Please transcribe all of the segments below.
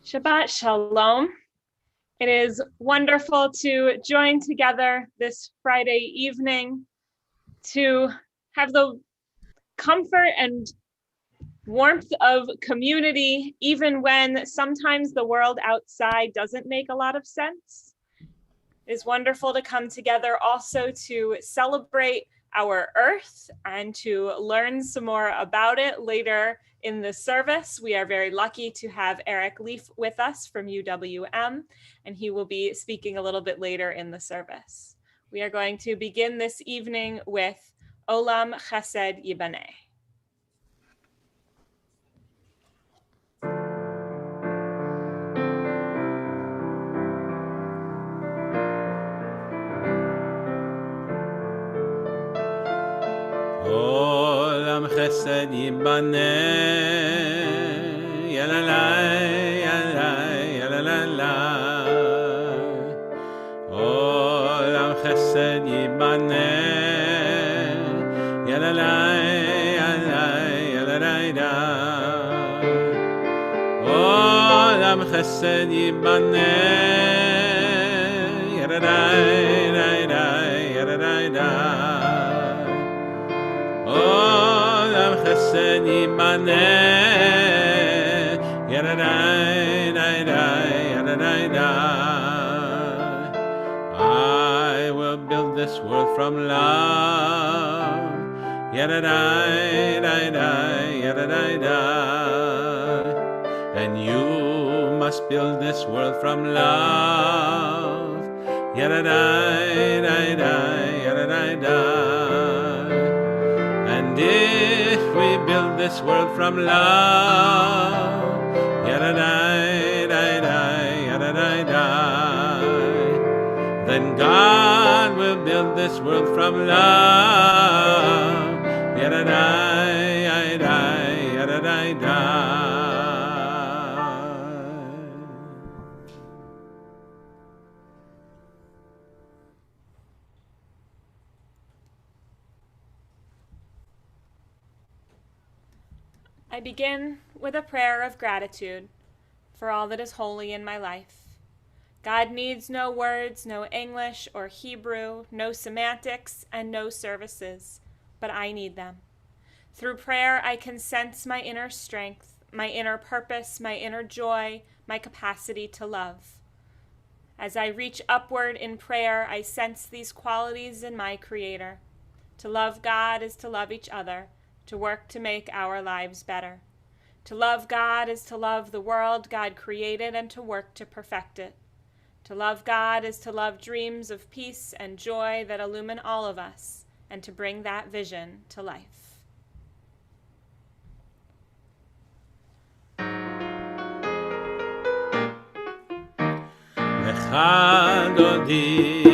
Shabbat Shalom. It is wonderful to join together this Friday evening to have the comfort and warmth of community, even when sometimes the world outside doesn't make a lot of sense. It is wonderful to come together also to celebrate our earth and to learn some more about it later in the service. We are very lucky to have Eric Leaf with us from UWM, and he will be speaking a little bit later in the service. We are going to begin this evening with Olam Chesed Yibaneh. Olam Chesed Yibaneh, yalalai, yalalai, yalalai. Olam Chesed Yibaneh, yalalai, yalalai, yalalai. Olam Chesed Yibaneh, yalalai, yalalai. Olam Chesed Yibaneh, yaradai, yaradai. I will build this world from love, yaradai, yaradai. And you must build this world from love, yaradai, yaradai. And if we build this world from love, yaradai, then God will build this world from love, yaradai, yaradai. I begin with a prayer of gratitude for all that is holy in my life. God needs no words, no English or Hebrew, no semantics, and no services, but I need them. Through prayer, I can sense my inner strength, my inner purpose, my inner joy, my capacity to love. As I reach upward in prayer, I sense these qualities in my Creator. To love God is to love each other, to work to make our lives better. To love God is to love the world God created and to work to perfect it. To love God is to love dreams of peace and joy that illumine all of us and to bring that vision to life. Lecha dodi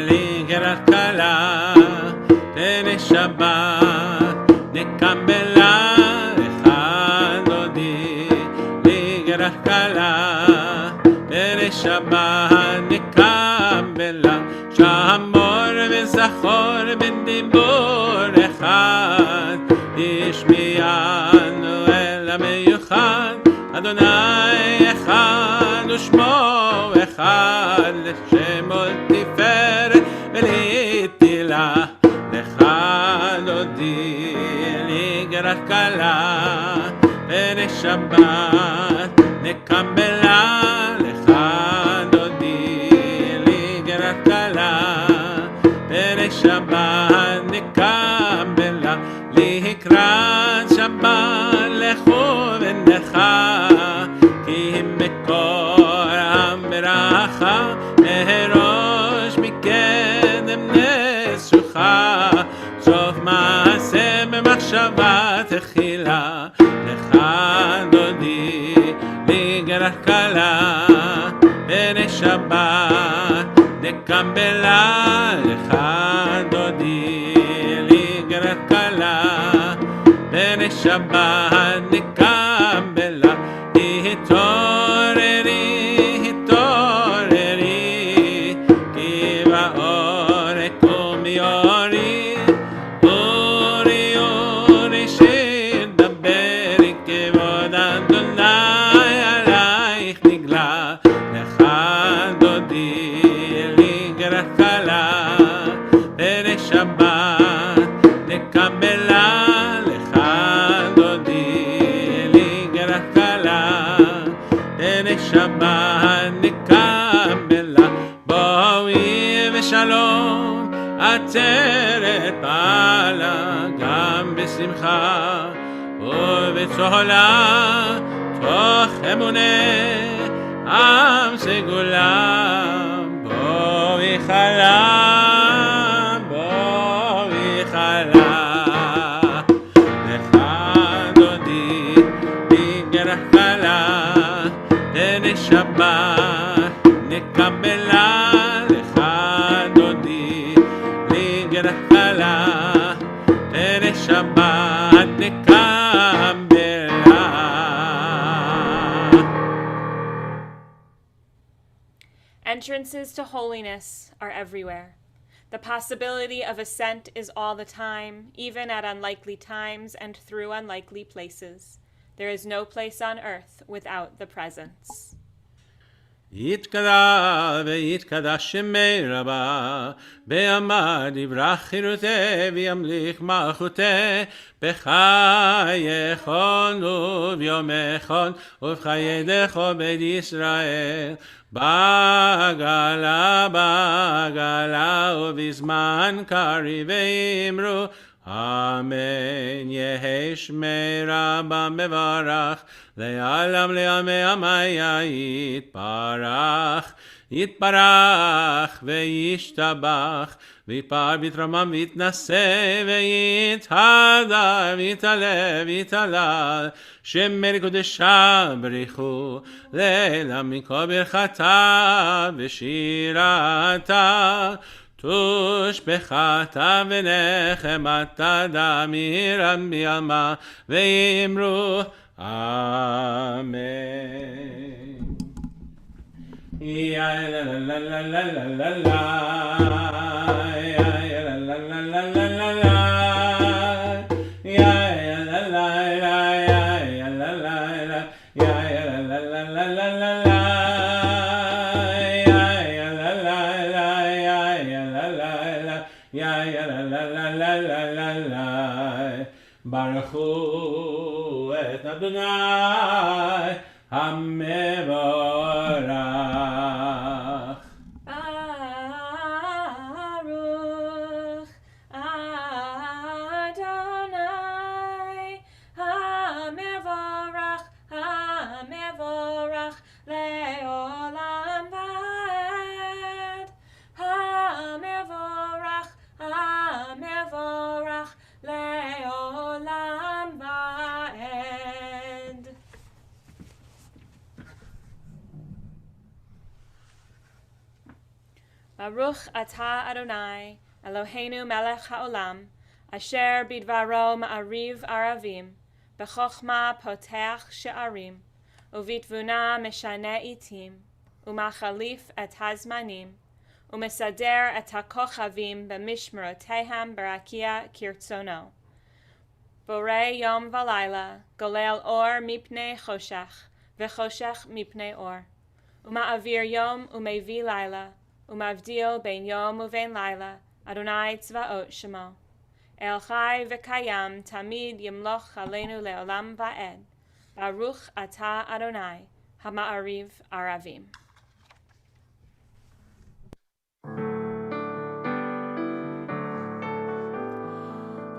ligrat kala tene Shabbat nekambela. Lecha dodi ligrat kala tene Shabbat nekambela. Shamor v'zachor b'dibur echad yishmi'anu el ha'meyuchad Adonai echad u'shmo echad l'shemo l'tiferet v'l'tila. Lecha dodi ligrat kala tene Shabbat nekambela. Lecha dodi ligrat kala tene Shabbat nekambela. Likrat Shabbat lechu v'necha ki mekor ha'meracha me'rosh mikedem nesucha sof ma'aseh b'machshava techila. Lecha dodi ligrat kala tene Shabbat nekambela. Lecha dodi ligrat kala tene Shabbat nekambela. Hitoreri, hitoreri, ki ba'orek u'miori, uri, uri, shidaberi, kevod Adonai alayich nigla. בשמחה ובצהלה תוך אמונה עם סגולה בואי חלה בואי חלה לך דודי בגרח חלה תן שבת נקבלה לך דודי בגרח חלה תן שבת נקבלה. Entrances to holiness are everywhere. The possibility of ascent is all the time, even at unlikely times and through unlikely places. There is no place on earth without the presence. יתקדש ויתקדש שמי רבה, בעמד יברח חירותי וימליך מלכותי, בחייכון וביומכון ובחייך בית ישראל, בעגלה בעגלה ובזמן קריב ואמרו אמן. יהי שמי רבה מברך לעלם לעמי עמי יתברך יתברך וישתבח ויתפאר ויתרומם ויתנשא ויתהדר ויתעלה ויתהלל שמי קודשה בריחו לעילם מכל ברכתה ושירתה תושבחתה ונחמתה דמירם ביעלמה ואמרו אמן. יה לה לה לה לה לה לה לה יה לה לה לה לה לה לה יה לה לה לה יה לה לה לה יה לה לה לה לה לה לה ברכו את אדוני המבורך. Baruch Adonai HaMevorach HaMevorach Le'olam Va'ed HaMevorach HaMevorach Le'olam Va'ed. Baruch atah Adonai, Eloheinu melech haolam, asher bidvaro ma'ariv aravim, b'chochma poteach she'arim, uvitvuna meshane itim, umachalif et hazmanim, umesader et hakochavim b'mishmerotehem barakia kirtzono. Borei yom v'layla, golel or mipnei choshech, v'choshech mipnei or, uma'avir yom umevi layla, umavdil ben yom uven laila, Adonai tzvaot shemo. El chai v'kayam tamid yimloch aleinu leolam va'ed. Baruch atah Adonai, hama'ariv aravim.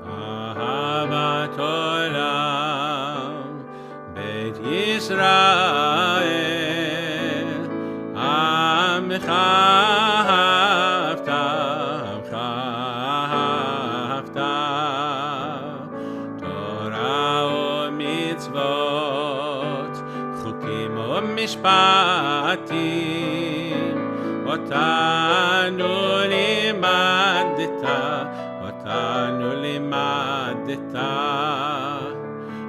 אהבת עולם בית ישראל עמך אהבת עמך אהבת תורה ומצוות חוקים ומשפטים אותנו לימדת אותנו לימדת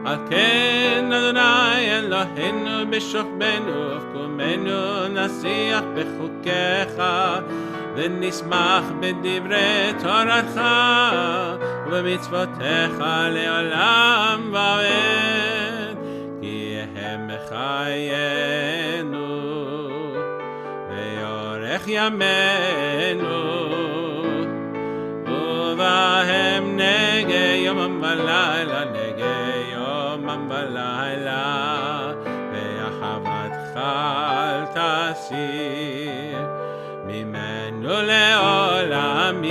על כן אדוני אלוהינו בשוכבנו ובקומנו נשיח בחוקיך ונשמח בדברי תורתך ובמצוותיך לעולם ועד כי הם חיינו ויארך ימינו ובהם נגי יומם ולילה נגי יומם ולילה ואהבתך אל תסיר ממנו לעולמים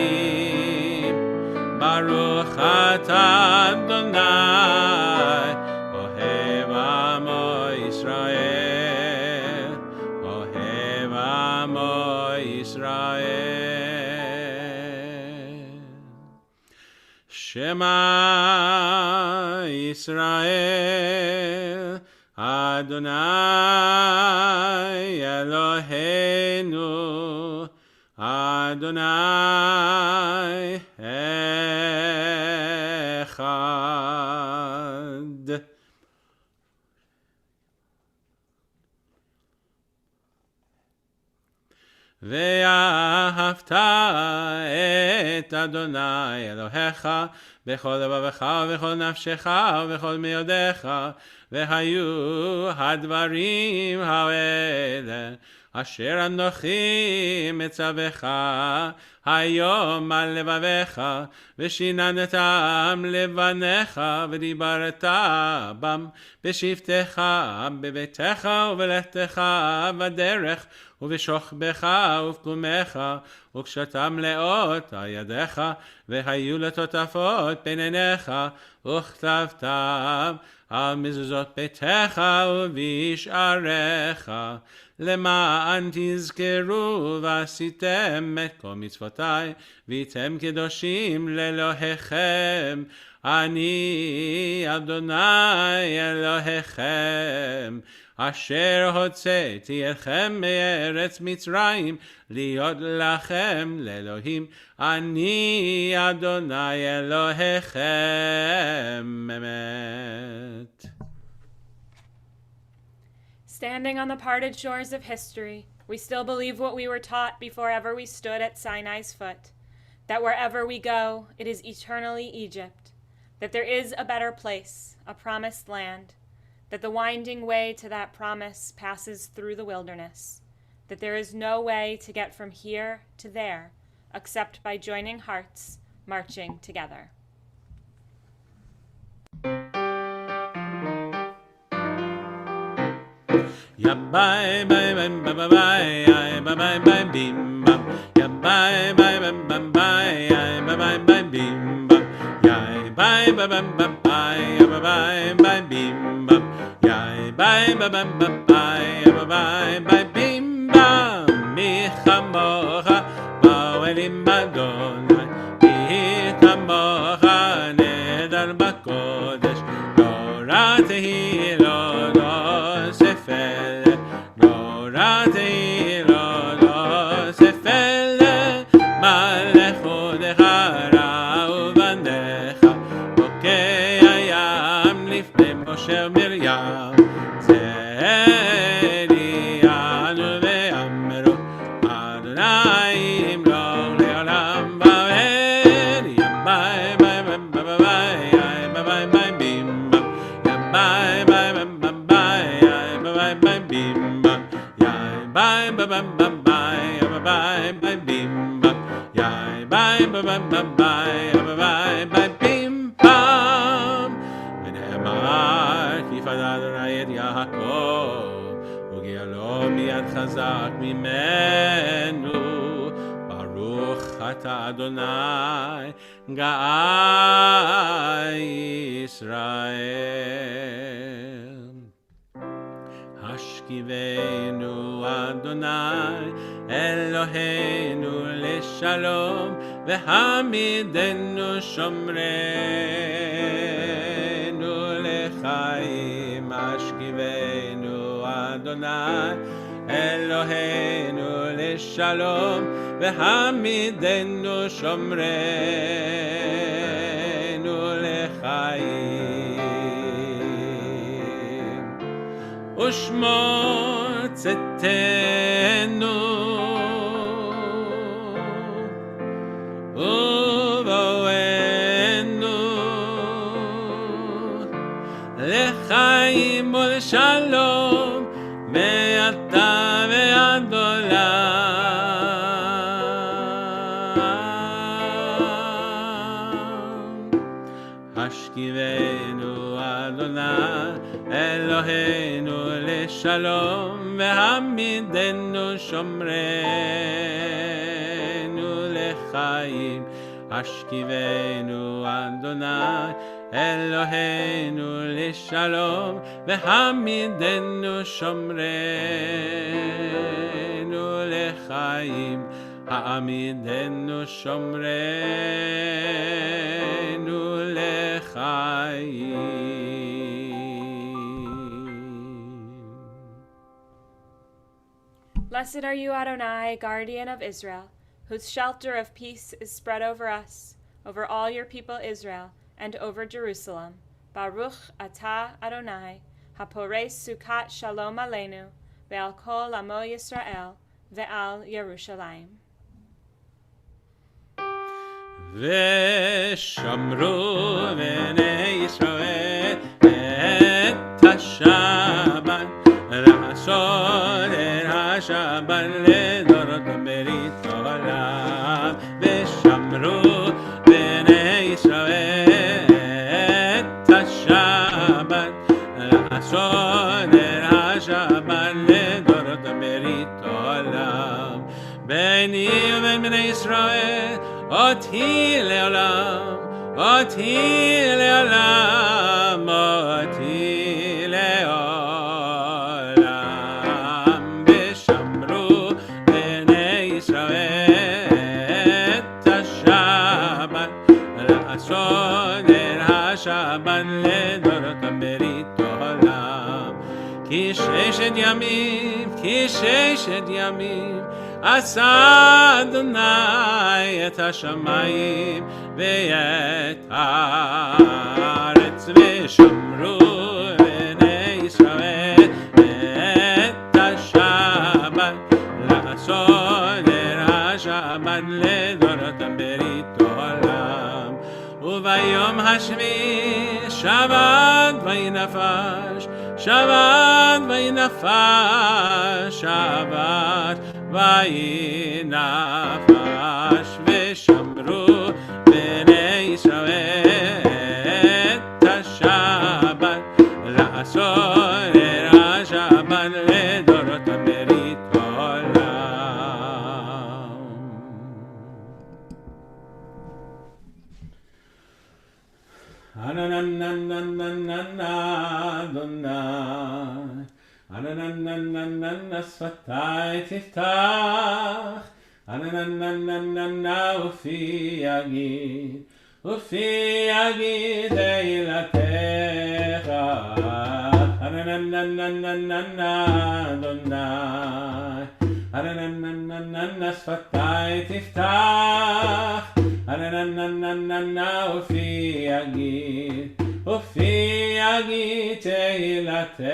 ברוך אתה אדוני Shema Yisrael Adonai Eloheinu Adonai Echad. ואהבת את אדוני אלוהיך בכל לבבך ובכל נפשך ובכל מאודיך, והיו הדברים האלה אשר אנוכי מצווך היום על לבביך, ושיננתם לבניך ודיברת בם בשבתך בביתך ובלכתך בדרך ובשוכבך ובקומך, וקשתם לאות על ידיך, והיו לטוטפות בין עיניך, וכתבתם על מזוזות ביתך ובשעריך, למען תזכרו ועשיתם את כל מצוותי, והייתם קדושים לאלוהיכם. אני אדוני אלוהיכם, אשר הוצאתי אתכם מארץ מצרים, להיות לכם לאלוהים. אני אדוני אלוהיכם אמת. Standing on the parted shores of history, we still believe what we were taught before ever we stood at Sinai's foot, that wherever we go, it is eternally Egypt, that there is a better place, a promised land, that the winding way to that promise passes through the wilderness, that there is no way to get from here to there except by joining hearts marching together. Ya bye bye bye bye bye bye bye bye bim bam. Ya bye bye bye bye bye bye bye bim bam. Ya bye bye bye bye bye bye bim bam. Ya bye bye bye bye bye bim bam. Mi chamocha ba'olim Adonai, mi chamocha nedar b'kodesh, lo ratehi lo sefel, lo ratehi lo sefel, malechodecha ra'u banecha, bokei hayam lifnei Moshe Miriam, tzerianu ve'amru, Adonai imloch le'olam va'ed, yabay bye bye bye bye bye bye bye bim bam, yabay bye bye bye bye bye bim bam, yabay bye bye bye bye bye bim bam, yabay bye bye bye bye bim bam. ונאמר כי פדה אדוני את יעקב וגאלו מיד חזק ממנו, ברוך אתה אדוני גאל ישראל. השכיבנו אדוני אלוהינו לשלום, והעמידנו שומרנו לחיים. השכיבנו אדוני אלוהינו לשלום, והעמידנו שומרנו לחיים. ושמור צאתנו ובואנו לחיים ולשלום מעתה ועד עולם. השכיבנו אדוני אלוהינו לשלום, והעמידנו שומרנו לחיים. השכיבנו אדוני אלוהינו לשלום, והעמידנו שומרנו לחיים. העמידנו שומרנו לחיים. Blessed are you, Adonai, guardian of Israel, whose shelter of peace is spread over us, over all your people Israel, and over Jerusalem. Baruch atah Adonai, hapores sukat shalom aleinu, ve'al kol amo Yisrael, ve'al Yerushalayim. ושמרו בני ישראל את השבת לעשות את השבת לדורות ברית עולם. ושמרו בני ישראל את השבת לעשות את השבת לדורות ברית עולם. ביני ובין בני ישראל אותי לעולם, אותי לעולם, אותי לעולם. ושמרו בני ישראל את השבת לעשות את השבת לדורות ברית עולם. כי ששת ימים עשה אדוני את השמיים ואת הארץ. ושמרו בני ישראל את השבת לעשות את השבת לדורות ברית עולם. וביום השביעי שבת וינפש, שבת וינפש, שבת וינפש. ושמרו בני ישראל את השבת לעשות את השבת לדורות ברית עולם. אננננננננ שפתי תפתח, אנננננננ ופי יגיד, ופי יגיד תהילתך. אנננננננ אדוני, אננננננ שפתי תפתח, אננננננ ופי יגיד, ופי יגיד תהילתך.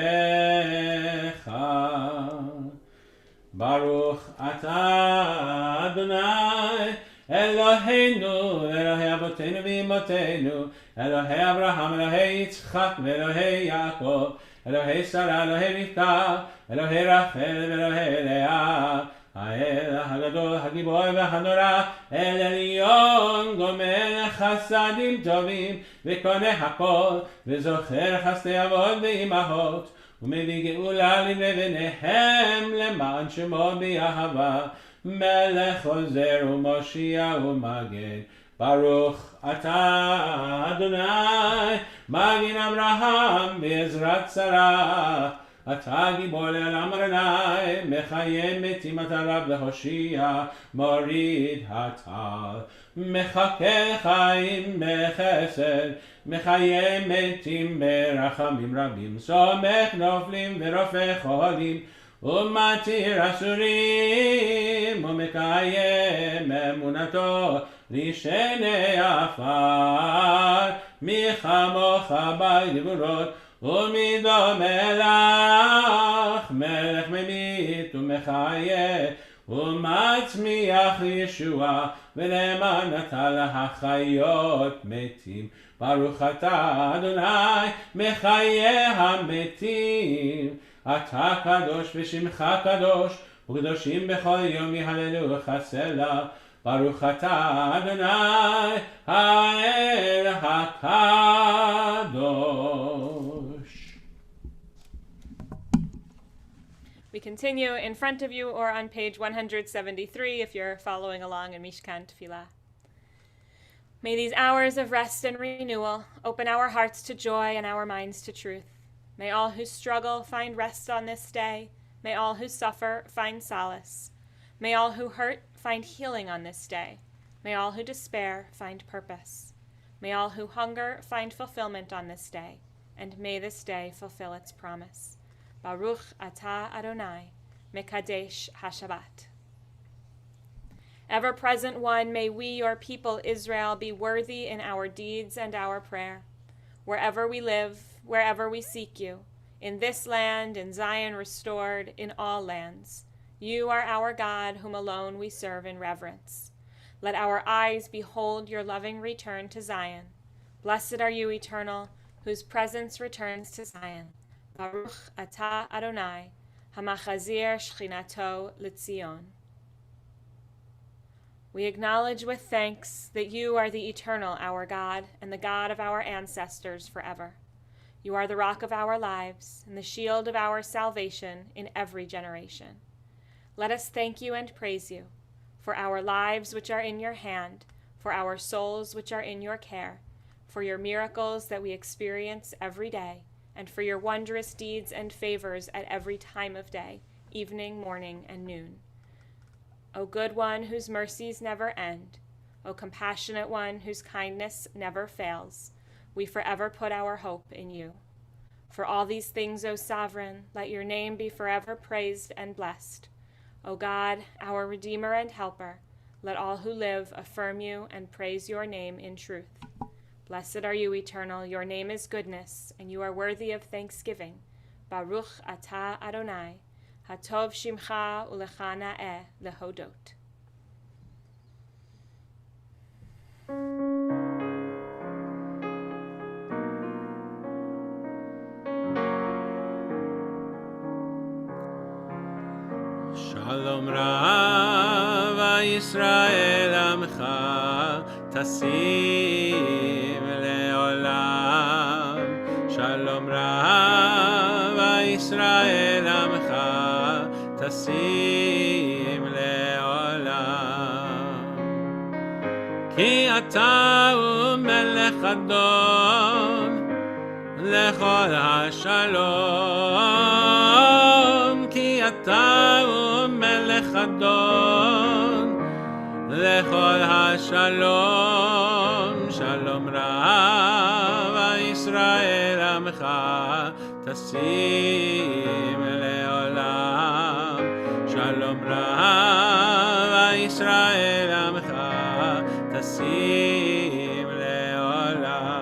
ברוך אתה אדוני אלוהינו, אלוהי אבותינו ואמותינו, אלוהי אברהם, אלוהי יצחק ואלוהי יעקב, אלוהי שרה, אלוהי רבקה, אלוהי רחל ואלוהי לאה. האל הגדול, הגיבור והנורא, אל עליון, גומל חסדים טובים וקונה הכל, וזוכר חסדי אבות ואימהות, ומביא גאולה לבניהם למען שמו באהבה, מלך עוזר ומושיע ומגן. ברוך אתה אדוני מגן אברהם בעזרת שרה. אתה גיבור לעולם אדוני, מחיה מתים אתה רב להושיע, מוריד הטל. מחכה חיים בחסד, מחיה מתים ברחמים רבים, סומך נופלים ורופא חולים, ומתיר אסורים, ומקיים אמונתו לשני עפר. מי כמוך בגבורות ומדומה לך, מלך ממית ומחיה, ומצמיח ישועה, ולמען אתה להחיות מתים. ברוך אתה אדוני מחיה המתים. אתה קדוש ושמך קדוש, וקדושים בכל יום יהללוך סלה. ברוך אתה אדוני האל הקדוש. We continue in front of you or on page 173 if you're following along in Mishkan Tefillah. May these hours of rest and renewal open our hearts to joy and our minds to truth. May all who struggle find rest on this day. May all who suffer find solace. May all who hurt find healing on this day. May all who despair find purpose. May all who hunger find fulfillment on this day, and may this day fulfill its promise. Baruch atah Adonai, Mekadesh HaShabbat. Ever-present one, may we, your people Israel, be worthy in our deeds and our prayer. Wherever we live, wherever we seek you, in this land, in Zion restored, in all lands, you are our God, whom alone we serve in reverence. Let our eyes behold your loving return to Zion. Blessed are you, Eternal, whose presence returns to Zion. Baruch atah Adonai, hamachazir shchinato l'Tzion. We acknowledge with thanks that you are the eternal, our God, and the God of our ancestors forever. You are the rock of our lives and the shield of our salvation in every generation. Let us thank you and praise you for our lives which are in your hand, for our souls which are in your care, for your miracles that we experience every day, and for your wondrous deeds and favors at every time of day, evening, morning, and noon. O good one whose mercies never end, O compassionate one whose kindness never fails, we forever put our hope in you. For all these things, O sovereign, let your name be forever praised and blessed. O God, our Redeemer and Helper, let all who live affirm you and praise your name in truth. Blessed are you, Eternal, your name is goodness, and you are worthy of thanksgiving. Baruch atah Adonai, Hatov Shimcha ulecha na'eh lehodot. Shalom Rav Yisrael Amcha Tasim Leolam. Shalom Rav Yisrael Amcha Tasim Leolam. Ki ata umelech Adon lechol hashalom. Ki ata umelech Adon lechol hashalom. Shalom Rav Yisrael Amcha Tasim Leolam. Shalom Rav Yisrael Amcha Tasim Leolam.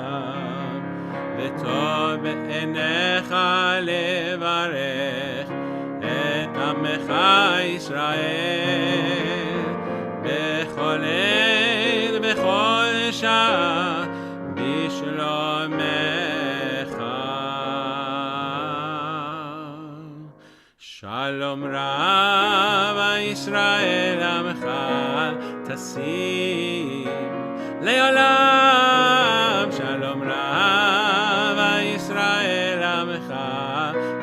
V'tov be'enecha levarech et amecha Yisrael bechol עת bechol shah bishlomecha. Shalom Rav Yisrael Amcha Tasim Leolam. Shalom Rav Yisrael Amcha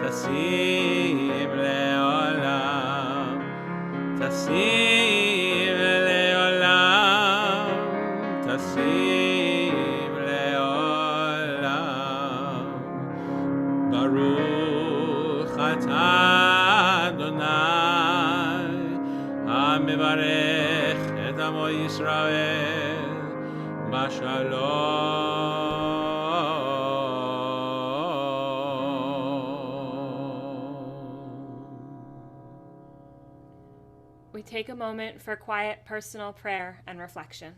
Tasim Leolam. Tasim Leolam. Tasim Leolam. Baruch atah Adonai hamevarech et amo Yisrael bashalom. We take a moment for quiet personal prayer and reflection.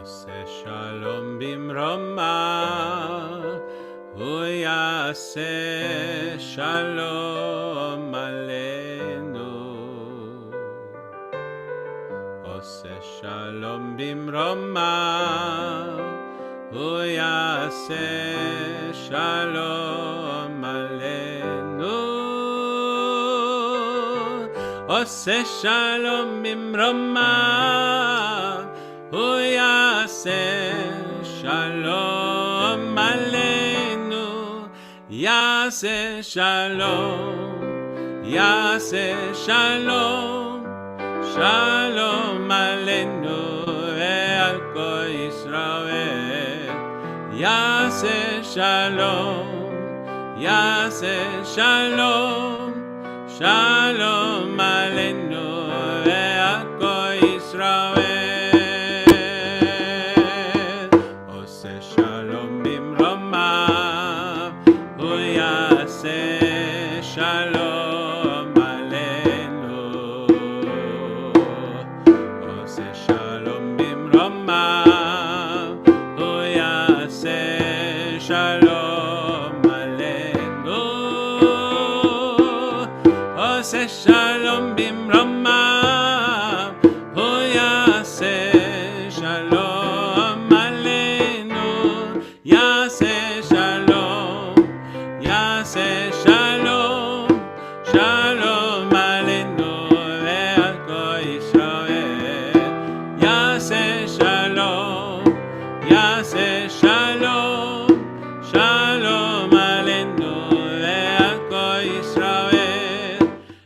עושה שלום במרומה, הוא יעשה שלום עלינו. עושה שלום במרומה, הוא יעשה שלום עלינו. עושה שלום במרומה, הוא יעשה שלום עלינו. יעשה שלום, יעשה שלום, שלום עלינו ועל כל ישראל. יעשה שלום, יעשה שלום, שלום עלינו ועל כל ישראל. עושה שלום במרומיו, הוא יעשה שלום עלינו. עושה שלום במרומיו, הוא יעשה שלום עלינו. עושה שלום במרומיו, הוא יעשה שלום עלינו. יעשה שלום, יעשה שלום, שלום עלינו ועל כל ישראל. יעשה שלום, יעשה שלום, שלום עלינו ועל כל ישראל.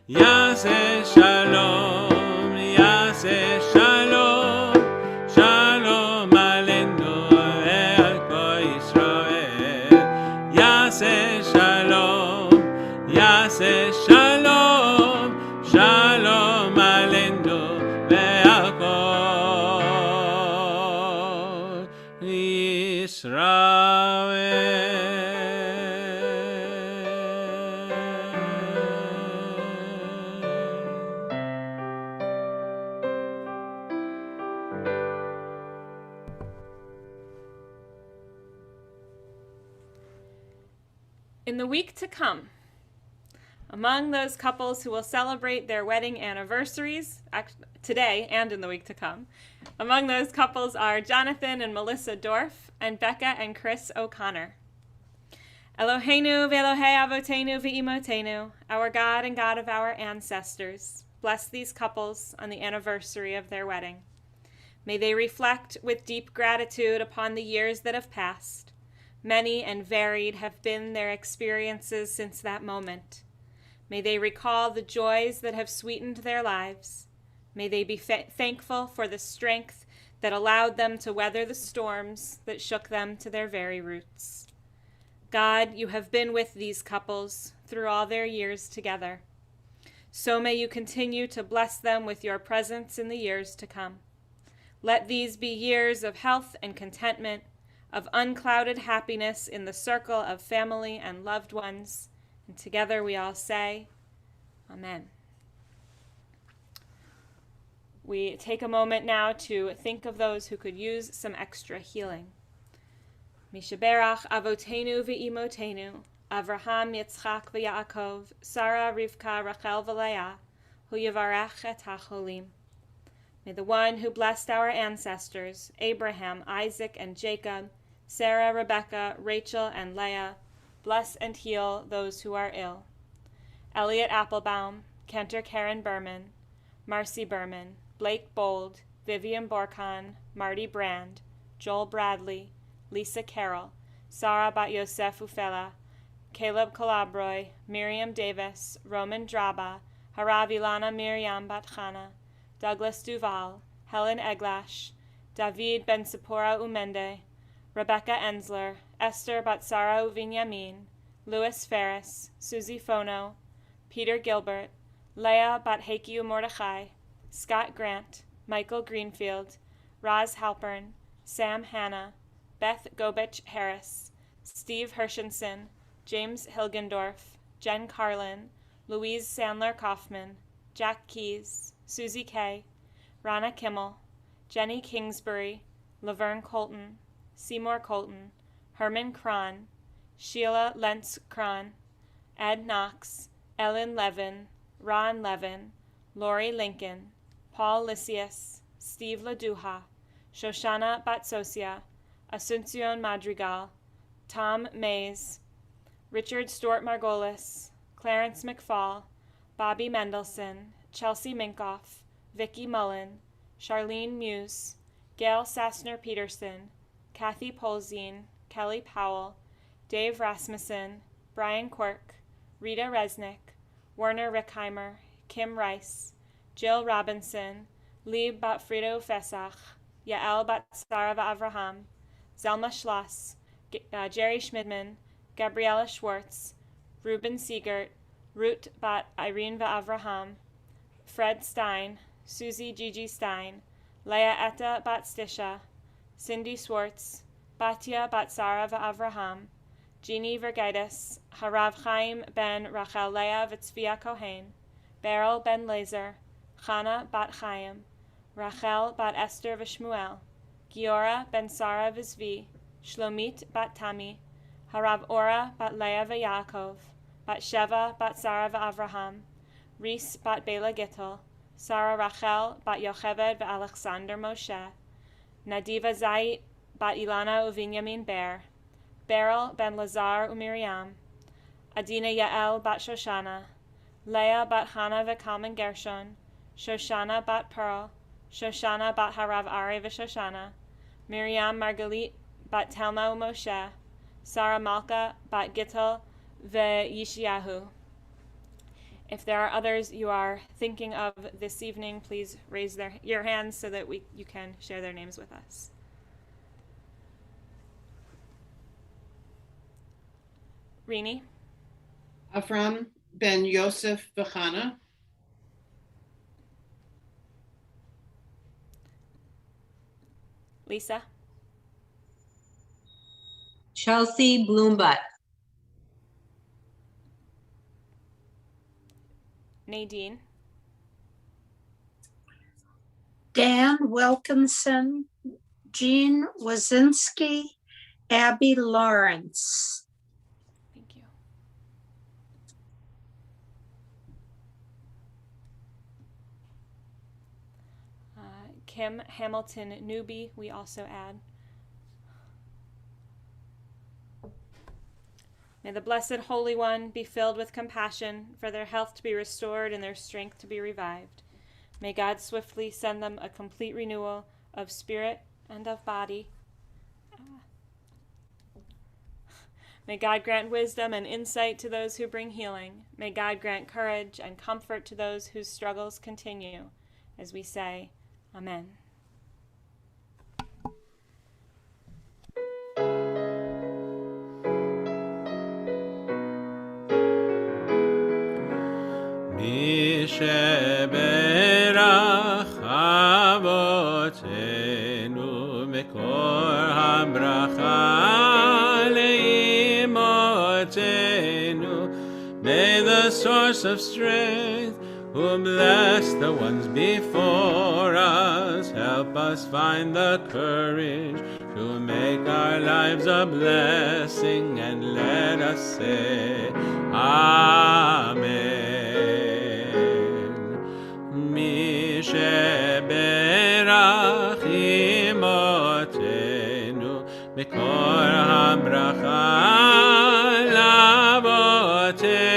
יעשה שלום, יעשה שלום, שלום עלינו ועל כל ישראל. יעשה שלום, יעשה שלום, שלום עלינו ועל כל In the week to come, among those couples who will celebrate their wedding anniversaries, today and in the week to come, among those couples are Jonathan and Melissa Dorff and Becca and Chris O'Connor. Eloheinu v'Elohei Avotenu v'Imotenu, our God and God of our ancestors, bless these couples on the anniversary of their wedding. May they reflect with deep gratitude upon the years that have passed. Many and varied have been their experiences since that moment. May they recall the joys that have sweetened their lives. May they be thankful for the strength that allowed them to weather the storms that shook them to their very roots. God, you have been with these couples through all their years together. So may you continue to bless them with your presence in the years to come. Let these be years of health and contentment, of unclouded happiness in the circle of family and loved ones. And together we all say, Amen. We take a moment now to think of those who could use some extra healing. Mishaberach Avotenu v'Imotenu, Avraham, Yitzchak v'Yaakov, Sarah, Rivka, Rachel v'Leah, Hu Yivarech et HaCholim. May the one who blessed our ancestors, Abraham, Isaac, and Jacob, Sarah, Rebecca, Rachel, and Leah, bless and heal those who are ill. Elliot Applebaum, Kenter Karen Berman, Marcy Berman, Blake Bold, Vivian Borkan, Marty Brand, Joel Bradley, Lisa Carroll, Sarah Bat Yosef Ufela, Caleb Calabroy, Miriam Davis, Roman Draba, Harav Ilana Miriam Bat Chana, Douglas Duval, Helen Eglash, David Ben Sipora Umende, Rebecca Ensler, Esther Batsara Uvinyamin, Louis Ferris, Susie Fono, Peter Gilbert, Leah Batheki Mordechai, Scott Grant, Michael Greenfield, Roz Halpern, Sam Hanna, Beth Gobich Harris, Steve Hershenson, James Hilgendorf, Jen Carlin, Louise Sandler Kaufman, Jack Keys, Susie Kay, Rana Kimmel, Jenny Kingsbury, Laverne Colton, Seymour Colton, Herman Cron, Sheila Lentz Cron, Ed Knox, Ellen Levin, Ron Levin, Lori Lincoln, Paul Lysias, Steve LaDuha, Shoshana Batsosia, Asuncion Madrigal, Tom Mays, Richard Stewart Margolis, Clarence McFall, Bobby Mendelson, Chelsea Minkoff, Vicki Mullen, Charlene Muse, Gail Sassner Peterson, Kathy Polzine, Kelly Powell, Dave Rasmussen, Brian Quirk, Rita Resnick, Werner Rickheimer, Kim Rice, Jill Robinson, Lieb Batfrido Fesach, Yael Batsara Avraham, Zelma Schloss, Jerry Schmidman, Gabriella Schwartz, Ruben Siegert, Ruth Bat Irene Avraham, Fred Stein, Susie Gigi Stein, Leah Etta Bat Stisha, Cindy Swartz, Batya Batsara Avraham, Jeannie Vergaitis, Harav Chaim ben Rachel Leah Vitzvia Kohen, Beryl ben Lazer, Chana Bat Chaim, Rachel Bat Esther Vishmuel, Giora ben Sara Vizvi, Shlomit Bat Tami, Harav Ora Bat Leah Yaakov, Bat Sheva Bat Sarah Avraham, Reese Bat Bela Gittel, Sarah Rachel Bat Yocheved Alexander Moshe, Nadiva Zait Bat Ilana Uvinyamin Ber, Beryl ben Lazar Umiriam, Adina Yael Bat Shoshana, Leah Bat Hana V'Kalman Gershon, Shoshana Bat Pearl, Shoshana Bat Harav Ari V'Shoshana, Miriam Margalit Bat Telma Moshe, Sarah Malka Bat Gittel V'Yishayahu. If there are others you are thinking of this evening, please raise your hands so that you can share their names with us. Rini, Avram ben Yosef V'Chana, Lisa, Chelsea Bloombutt, Nadine, Dan Wilkinson, Jean Wazinski, Abby Lawrence. thank you. Kim Hamilton Newby, we also add. May the Blessed Holy One be filled with compassion, for their health to be restored and their strength to be revived. May God swiftly send them a complete renewal of spirit and of body. May God grant wisdom and insight to those who bring healing. May God grant courage and comfort to those whose struggles continue, as we say, Amen. מי שברך אבותינו מקור הברכה לאמותינו, may the source of strength who bless the ones before us help us find the courage to make our lives a blessing, and let us say Amen. מי שברך אמותינו מקור הברכה לאבותינו,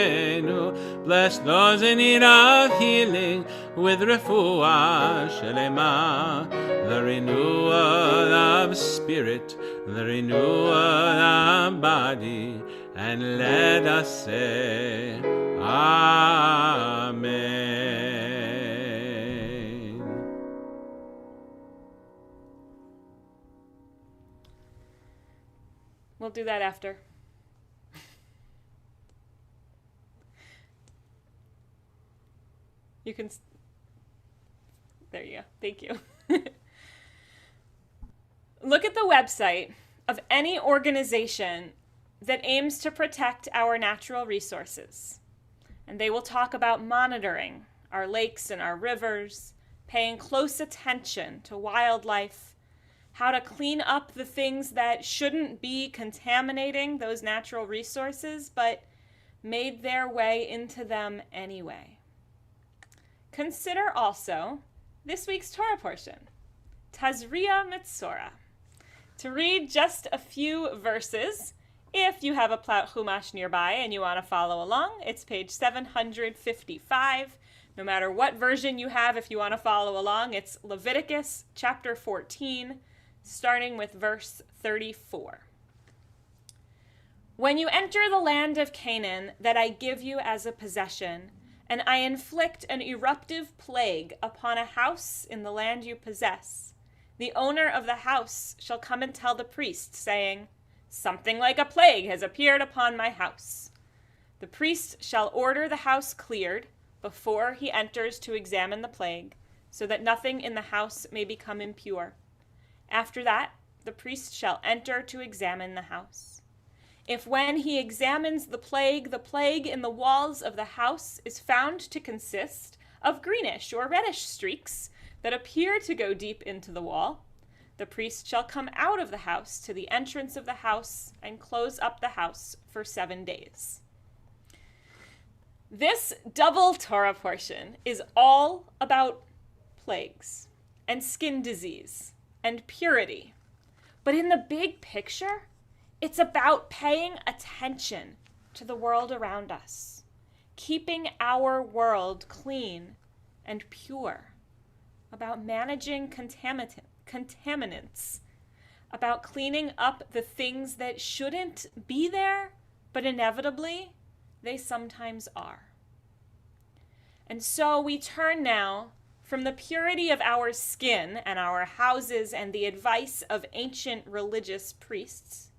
bless those in need of healing with refuah shelema, the renewal of spirit, the renewal of body, and let us say Amen. We'll do that after. You can. There you go. Thank you. Look at the website of any organization that aims to protect our natural resources, and they will talk about monitoring our lakes and our rivers, paying close attention to wildlife, how to clean up the things that shouldn't be contaminating those natural resources, but made their way into them anyway. Consider also this week's Torah portion, Tazria Mitzora. To read just a few verses, if you have a Plaut Chumash nearby and you want to follow along, it's page 755. No matter what version you have, if you want to follow along, it's Leviticus chapter 14, starting with verse 34. When you enter the land of Canaan that I give you as a possession, and I inflict an eruptive plague upon a house in the land you possess, the owner of the house shall come and tell the priest, saying, "Something like a plague has appeared upon my house." The priest shall order the house cleared before he enters to examine the plague, so that nothing in the house may become impure. After that, the priest shall enter to examine the house. If when he examines the plague in the walls of the house is found to consist of greenish or reddish streaks that appear to go deep into the wall, the priest shall come out of the house to the entrance of the house and close up the house for 7 days. This double Torah portion is all about plagues and skin disease and purity. But in the big picture, it's about paying attention to the world around us, keeping our world clean and pure, about managing contaminants, about cleaning up the things that shouldn't be there, but inevitably they sometimes are. And so we turn now from the purity of our skin and our houses and the advice of ancient religious priests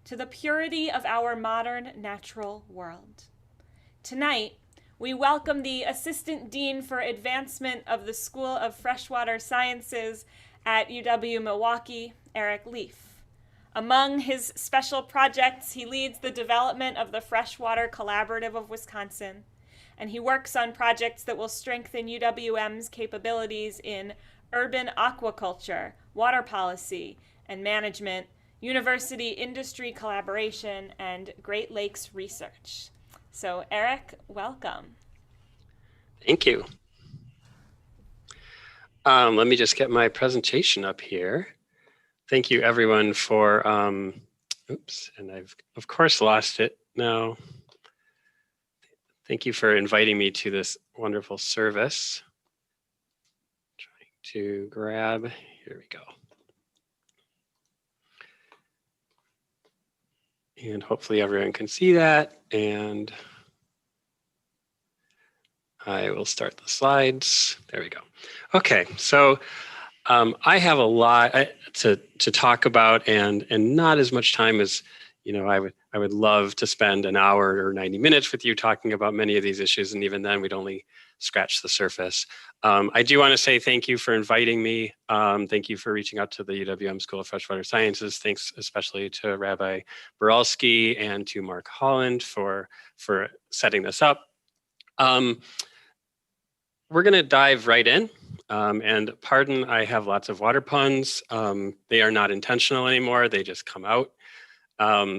to the purity of our modern natural world. Tonight, we welcome the Assistant Dean for Advancement of the School of Freshwater Sciences at UW-Milwaukee, Eric Leaf. Among his special projects, he leads the development of the Freshwater Collaborative of Wisconsin, and he works on projects that will strengthen UWM's capabilities in urban aquaculture, water policy and management, university industry collaboration, and Great Lakes research. So Eric, welcome. Thank you. Let me just get my presentation up here. Thank you everyone for, oops, and I've of course lost it now. Thank you for inviting me to this wonderful service. Trying to grab, here we go. And hopefully everyone can see that. And I will start the slides. There we go. Okay, so I have a lot to talk about, and not as much time as I would love to spend an hour or 90 minutes with you talking about many of these issues, and even then we'd only scratch the surface. I do want to say thank you for inviting me. Thank you for reaching out to the UWM School of Freshwater Sciences. Thanks especially to Rabbi Boralski and to Mark Holland for setting this up. We're going to dive right in. And pardon, I have lots of water puns. They are not intentional anymore. They just come out.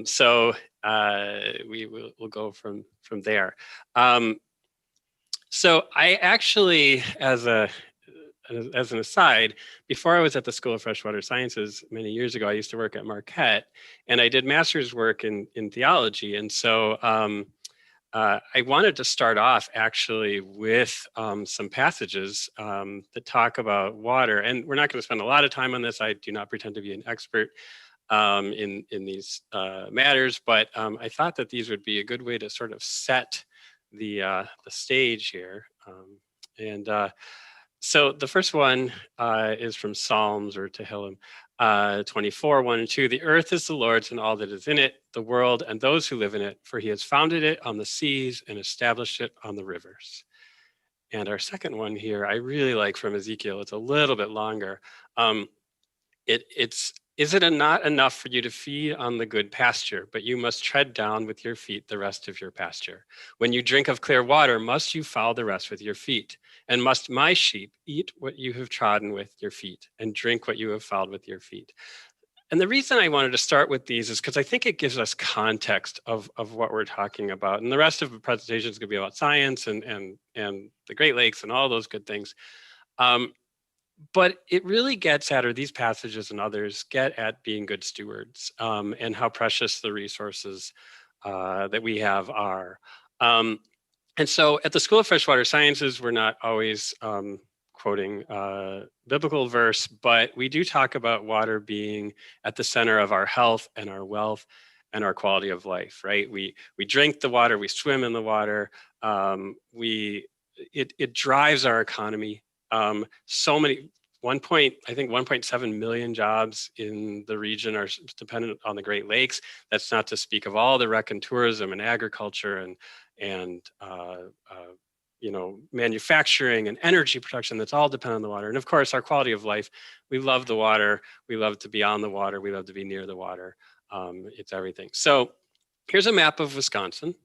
So we'll go from there. So I actually, as an aside, before I was at the School of Freshwater Sciences many years ago, I used to work at Marquette, and I did master's work in theology. And so I wanted to start off actually with some passages that talk about water. And we're not going to spend a lot of time on this. I do not pretend to be an expert in these matters, but I thought that these would be a good way to sort of set the stage here. So the first one is from Psalms or Tehillim 24, 1 and 2. The earth is the Lord's and all that is in it, the world and those who live in it, for he has founded it on the seas and established it on the rivers. And our second one here, I really like from Ezekiel. It's a little bit longer. It's Is it not enough for you to feed on the good pasture, but you must tread down with your feet the rest of your pasture? When you drink of clear water, must you foul the rest with your feet? And must my sheep eat what you have trodden with your feet and drink what you have fouled with your feet? And the reason I wanted to start with these is because I think it gives us context of what we're talking about. And the rest of the presentation is going to be about science and the Great Lakes and all those good things. But it really gets at, or these passages and others get at being good stewards and how precious the resources that we have are. And so at the School of Freshwater Sciences, we're not always quoting biblical verse, but we do talk about water being at the center of our health and our wealth and our quality of life, right? We drink the water, we swim in the water, it drives our economy. So many, I think 1.7 million jobs in the region are dependent on the Great Lakes. That's not to speak of all the rec and tourism and agriculture and manufacturing and energy production that's all dependent on the water. And of course, our quality of life, we love the water. We love to be on the water. We love to be near the water. It's everything. So here's a map of Wisconsin.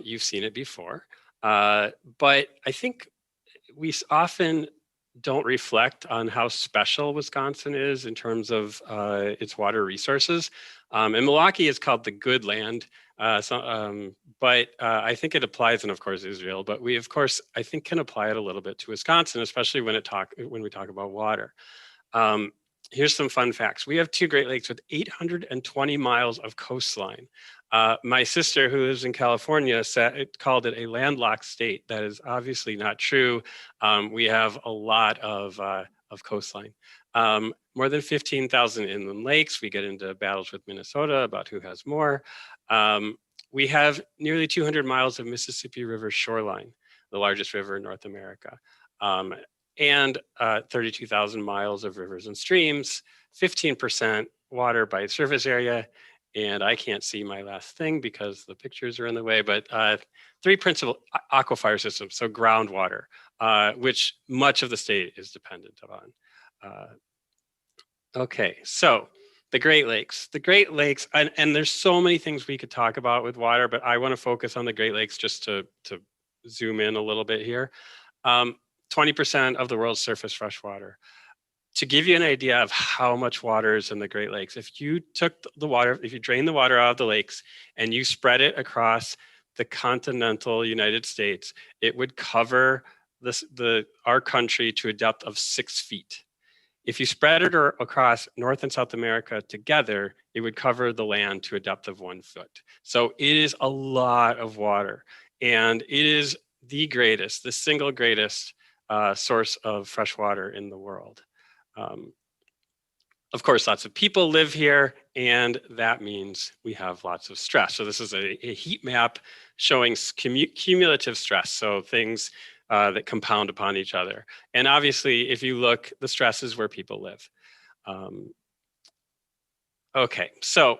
You've seen it before, but I think we often don't reflect on how special Wisconsin is in terms of its water resources. And Milwaukee is called the good land. But I think it applies, and of course Israel, but we of course I think can apply it a little bit to Wisconsin, especially when we talk about water. Here's some fun facts. We have 2 Great Lakes with 820 miles of coastline. My sister, who lives in California, called it a landlocked state. That is obviously not true. We have a lot of coastline. More than 15,000 inland lakes. We get into battles with Minnesota about who has more. We have nearly 200 miles of Mississippi River shoreline, the largest river in North America, and 32,000 miles of rivers and streams, 15% water by surface area. And I can't see my last thing because the pictures are in the way, but 3 principal aquifer systems, so groundwater, which much of the state is dependent upon. Okay, so the Great Lakes. The Great Lakes, and there's so many things we could talk about with water, but I want to focus on the Great Lakes just to zoom in a little bit here. 20% of the world's surface freshwater. To give you an idea of how much water is in the Great Lakes, if you took the water, if you drain the water out of the lakes and you spread it across the continental United States, it would cover our country to a depth of 6 feet. If you spread it across North and South America together, it would cover the land to a depth of 1 foot. So it is a lot of water, and it is the single greatest source of fresh water in the world. Of course, lots of people live here, and that means we have lots of stress. So this is a heat map showing cumulative stress, so things that compound upon each other. And obviously, if you look, the stress is where people live. Okay, so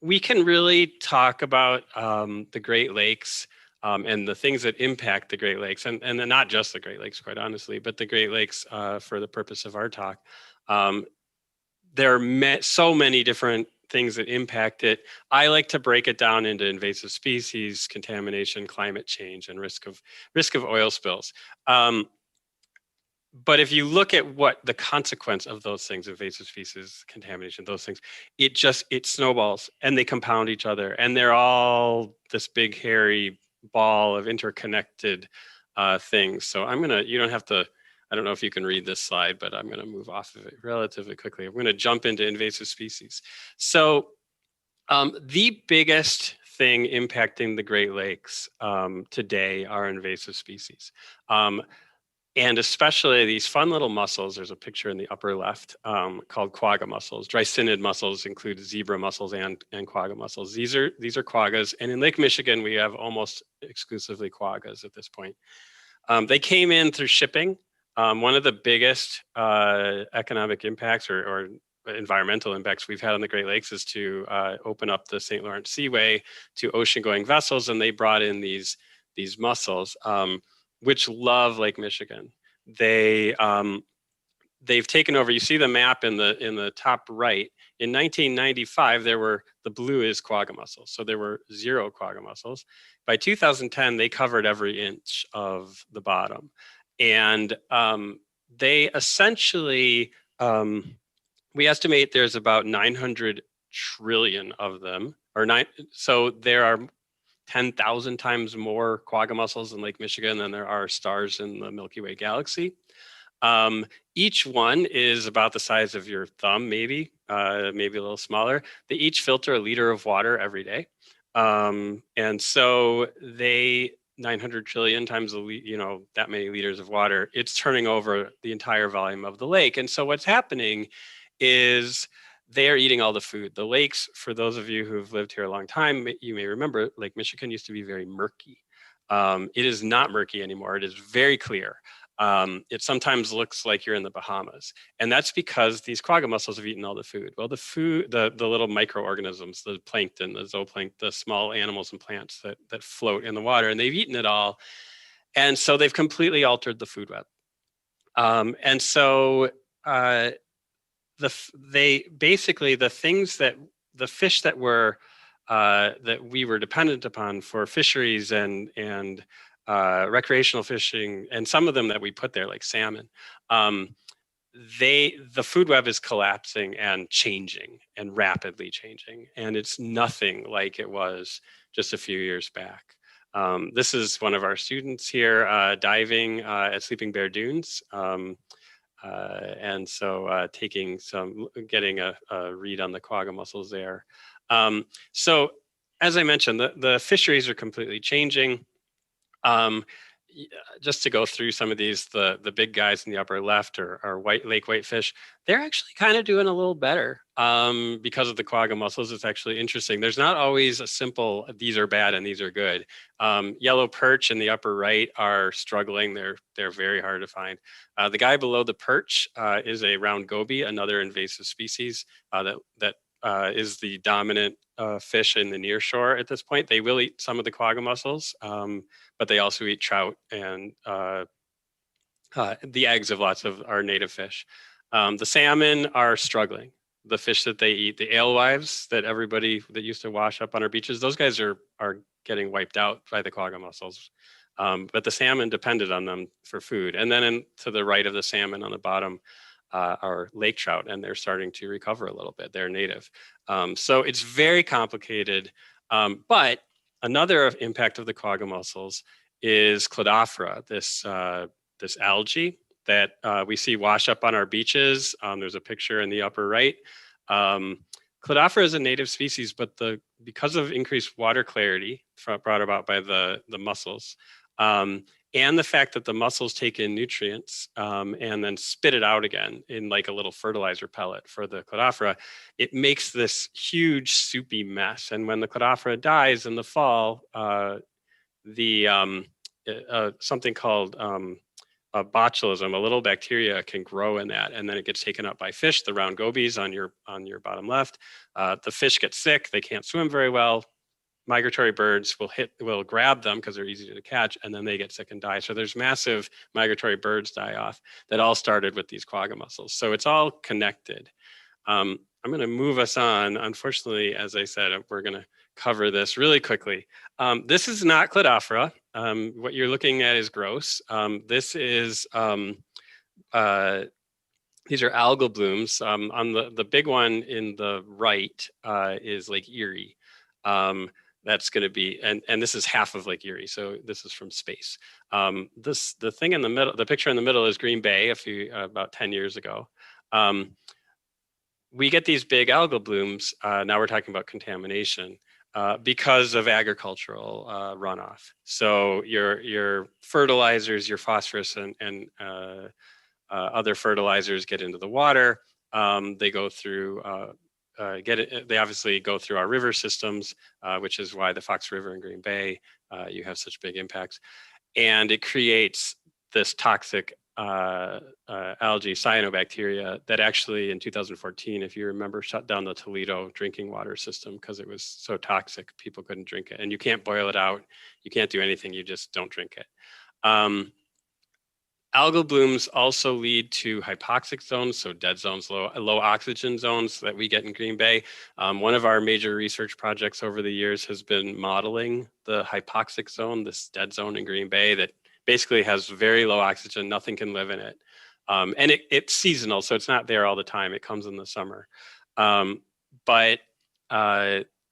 we can really talk about the Great Lakes and the things that impact the Great Lakes, and not just the Great Lakes, quite honestly, but the Great Lakes for the purpose of our talk. There are so many different things that impact it. I like to break it down into invasive species, contamination, climate change, and risk of oil spills. But if you look at what the consequence of those things, invasive species, contamination, those things, it snowballs and they compound each other, and they're all this big hairy ball of interconnected things. So you don't have to, I don't know if you can read this slide, but I'm going to move off of it relatively quickly. I'm going to jump into invasive species. So the biggest thing impacting the Great Lakes today are invasive species. And especially these fun little mussels. There's a picture in the upper left called quagga mussels. Dreissenid mussels include zebra mussels and quagga mussels. These are quaggas. And in Lake Michigan, we have almost exclusively quaggas at this point. They came in through shipping. One of the biggest economic impacts or environmental impacts we've had on the Great Lakes is to open up the St. Lawrence Seaway to ocean-going vessels, and they brought in these mussels, which love Lake Michigan. They they've taken over. You see the map in the top right. In 1995, the blue is quagga mussels. So there were 0 quagga mussels. By 2010, they covered every inch of the bottom. And they essentially, we estimate there's about 900 trillion of them, so there are 10,000 times more quagga mussels in Lake Michigan than there are stars in the Milky Way galaxy. Each one is about the size of your thumb, maybe a little smaller. They each filter a liter of water every day. And so 900 trillion times that many liters of water, it's turning over the entire volume of the lake. And so what's happening is they're eating all the food. The lakes, for those of you who've lived here a long time, you may remember Lake Michigan used to be very murky. It is not murky anymore. It is very clear. It sometimes looks like you're in the Bahamas. And that's because these quagga mussels have eaten all the food. Well, the little microorganisms, the plankton, the zooplankton, the small animals and plants that float in the water, and they've eaten it all. And so they've completely altered the food web. And so the fish that we were dependent upon for fisheries and recreational fishing, and some of them that we put there, like salmon, the food web is collapsing and changing, and rapidly changing, and it's nothing like it was just a few years back. This is one of our students here diving at Sleeping Bear Dunes. And so getting a read on the quagga mussels there. So as I mentioned, the fisheries are completely changing. Just to go through some of these, the big guys in the upper left are lake whitefish. They're actually kind of doing a little better because of the quagga mussels. It's actually interesting. There's not always a simple, these are bad and these are good. Yellow perch in the upper right are struggling. They're very hard to find. The guy below the perch is a round goby, another invasive species that is the dominant fish in the near shore at this point. They will eat some of the quagga mussels, but they also eat trout and the eggs of lots of our native fish. The salmon are struggling. The fish that they eat, the alewives that everybody that used to wash up on our beaches, those guys are getting wiped out by the quagga mussels. But the salmon depended on them for food. And then to the right of the salmon on the bottom are lake trout, and they're starting to recover a little bit. They're native. So it's very complicated. But another impact of the quagga mussels is Cladophora, this algae that we see wash up on our beaches. There's a picture in the upper right. Cladophora is a native species, but because of increased water clarity brought about by the mussels, and the fact that the mussels take in nutrients and then spit it out again in like a little fertilizer pellet for the Cladophora, it makes this huge soupy mess. And when the Cladophora dies in the fall, something called botulism, a little bacteria can grow in that, and then it gets taken up by fish, the round gobies on your bottom left. The fish get sick, they can't swim very well. Migratory birds will grab them because they're easy to catch, and then they get sick and die. So there's massive migratory birds die off that all started with these quagga mussels. So it's all connected. I'm going to move us on. Unfortunately, as I said, we're going to cover this really quickly. This is not Cladophora. What you're looking at is gross. This is these are algal blooms. On the big one in the right is Lake Erie. That's going to be, and this is half of Lake Erie, so this is from space. The thing in the middle, the picture in the middle is Green Bay about 10 years ago. We get these big algal blooms. Now we're talking about contamination because of agricultural runoff. So your fertilizers, your phosphorus and other fertilizers get into the water. They go through they obviously go through our river systems, which is why the Fox River in Green Bay, you have such big impacts. And it creates this toxic algae, cyanobacteria, that actually in 2014, if you remember, shut down the Toledo drinking water system because it was so toxic, people couldn't drink it. And you can't boil it out, you can't do anything, you just don't drink it. Algal blooms also lead to hypoxic zones, so dead zones, low oxygen zones that we get in Green Bay. One of our major research projects over the years has been modeling the hypoxic zone, this dead zone in Green Bay that basically has very low oxygen, nothing can live in it. And it's seasonal, so it's not there all the time. It comes in the summer. But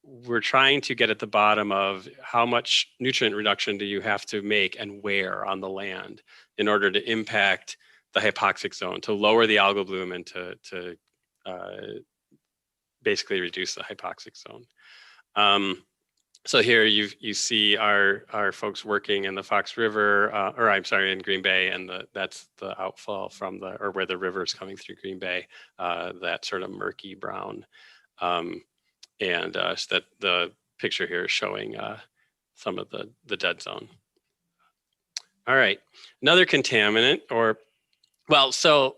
we're trying to get at the bottom of how much nutrient reduction do you have to make and where on the land in order to impact the hypoxic zone, to lower the algal bloom and to basically reduce the hypoxic zone. So here you see our folks working in the Fox River, or I'm sorry, in Green Bay, and that's the outfall from or where the river is coming through Green Bay, that sort of murky brown. And so that the picture here is showing some of the dead zone. All right, another contaminant, so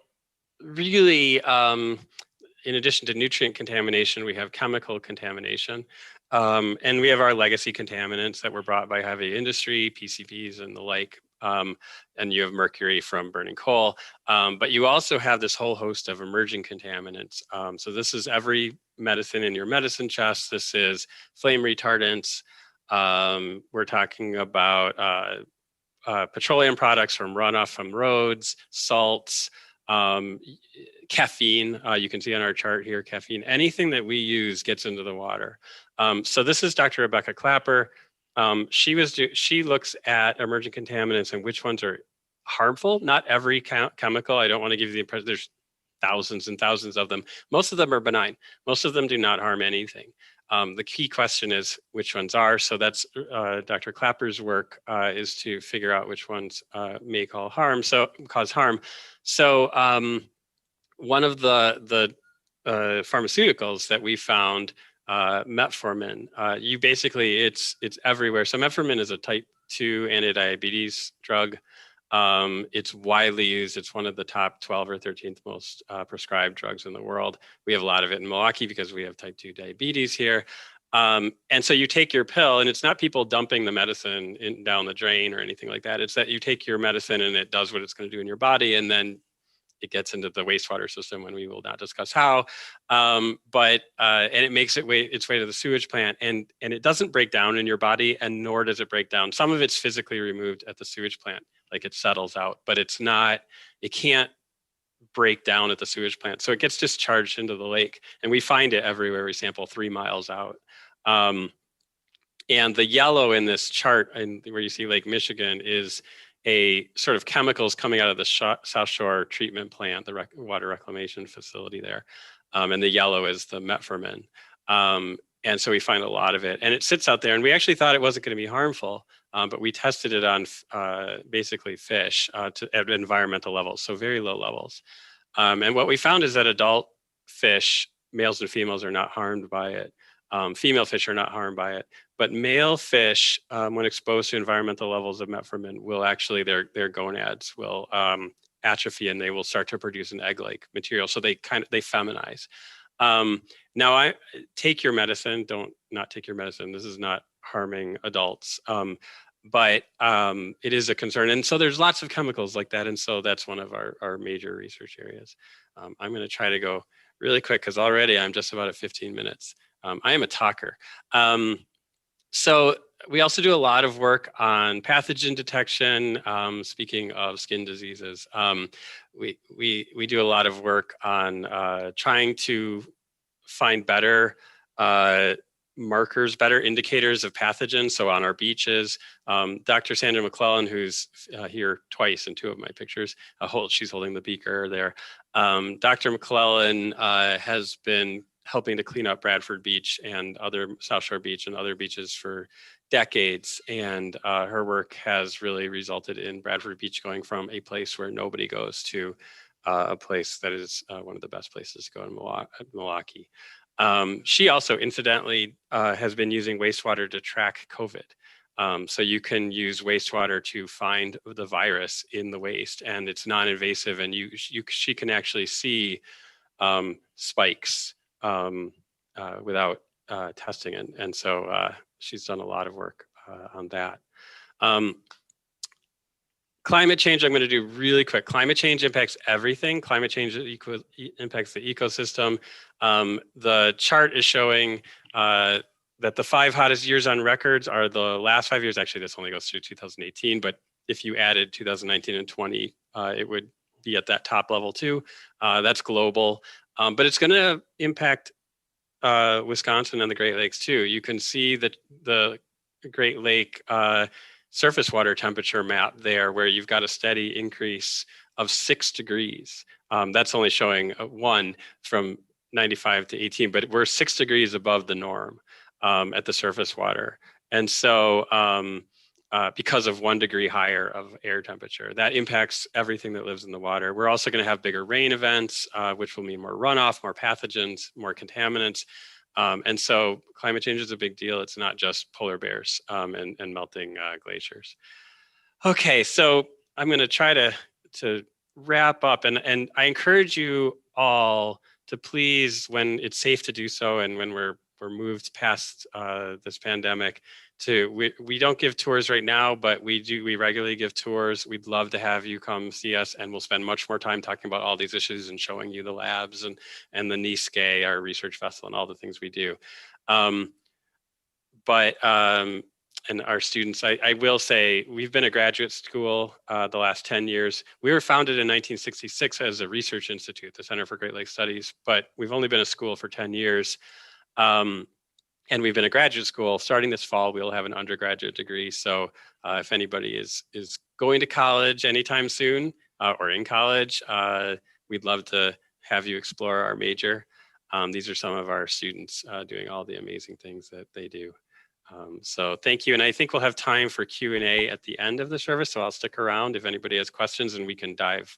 really, in addition to nutrient contamination, we have chemical contamination. And we have our legacy contaminants that were brought by heavy industry, PCBs and the like. And you have mercury from burning coal. But you also have this whole host of emerging contaminants. So this is every medicine in your medicine chest. This is flame retardants. We're talking about petroleum products from runoff from roads, salts, caffeine. You can see on our chart here, caffeine. Anything that we use gets into the water. So this is Dr. Rebecca Clapper. She looks at emerging contaminants and which ones are harmful. Not every chemical. I don't want to give you the impression there's thousands and thousands of them. Most of them are benign. Most of them do not harm anything. The key question is which ones are. So that's Dr. Clapper's work is to figure out which ones may cause harm. So one of the pharmaceuticals that we found, metformin, it's everywhere. So metformin is a type 2 anti-diabetes drug. It's widely used. It's one of the top 12 or 13th most prescribed drugs in the world. We have a lot of it in Milwaukee because we have type 2 diabetes here. And so you take your pill, and it's not people dumping the medicine down the drain or anything like that. It's that you take your medicine and it does what it's going to do in your body, and then it gets into the wastewater system, and we will not discuss how. And it makes its way to the sewage plant, and it doesn't break down in your body, and nor does it break down. Some of it's physically removed at the sewage plant, like it settles out, but it can't break down at the sewage plant. So it gets discharged into the lake, and we find it everywhere. We sample 3 miles out. And the yellow in this chart, and where you see Lake Michigan, is a sort of chemicals coming out of the South Shore treatment plant, the water reclamation facility there. And the yellow is the metformin. And so we find a lot of it, and it sits out there, and we actually thought it wasn't going to be harmful, but we tested it on basically fish at environmental levels, so very low levels. And what we found is that adult fish, males and females, are not harmed by it. Female fish are not harmed by it, but male fish, when exposed to environmental levels of metformin, will actually, their gonads will atrophy, and they will start to produce an egg-like material. So they feminize. Now, I take your medicine. Don't not take your medicine. This is not harming adults, but it is a concern. And so there's lots of chemicals like that, and so that's one of our major research areas. I'm going to try to go really quick because already I'm just about at 15 minutes. I am a talker. So we also do a lot of work on pathogen detection. Speaking of skin diseases, we do a lot of work on trying to find better markers, better indicators of pathogens. So on our beaches, Dr. Sandra McClellan, who's here twice in 2 of my pictures, she's holding the beaker there. Dr. McClellan has been helping to clean up Bradford Beach and other South Shore Beach and other beaches for decades. And her work has really resulted in Bradford Beach going from a place where nobody goes to a place that is one of the best places to go in Milwaukee. She also, incidentally, has been using wastewater to track COVID. So you can use wastewater to find the virus in the waste, and it's non-invasive, and she can actually see spikes without testing it. And so she's done a lot of work on that. climate change, I'm going to do really quick. Climate change impacts everything. Climate change impacts the ecosystem. The chart is showing that the 5 hottest years on records are the last 5 years. Actually, this only goes through 2018, but if you added 2019 and 20, it would be at that top level too. That's global, but it's going to impact Wisconsin and the Great Lakes too. You can see that the Great Lake surface water temperature map there, where you've got a steady increase of 6 degrees. That's only showing 1 from 95 to 18, but we're 6 degrees above the norm at the surface water. And so because of 1 degree higher of air temperature, that impacts everything that lives in the water. We're also going to have bigger rain events, which will mean more runoff, more pathogens, more contaminants. And so climate change is a big deal. It's not just polar bears and melting glaciers. Okay, so I'm going to try to wrap up, and I encourage you all to please, when it's safe to do so, and when we're moved past this pandemic, we don't give tours right now, but we regularly give tours. We'd love to have you come see us, and we'll spend much more time talking about all these issues and showing you the labs and the NISCE, our research vessel, and all the things we do. And our students, I will say, we've been a graduate school the last 10 years. We were founded in 1966 as a research institute, the Center for Great Lakes Studies, but we've only been a school for 10 years. And we've been a graduate school. Starting this fall, we'll have an undergraduate degree. So if anybody is going to college anytime soon or in college, we'd love to have you explore our major. These are some of our students doing all the amazing things that they do. So thank you. And I think we'll have time for Q&A at the end of the service. So I'll stick around if anybody has questions, and we can dive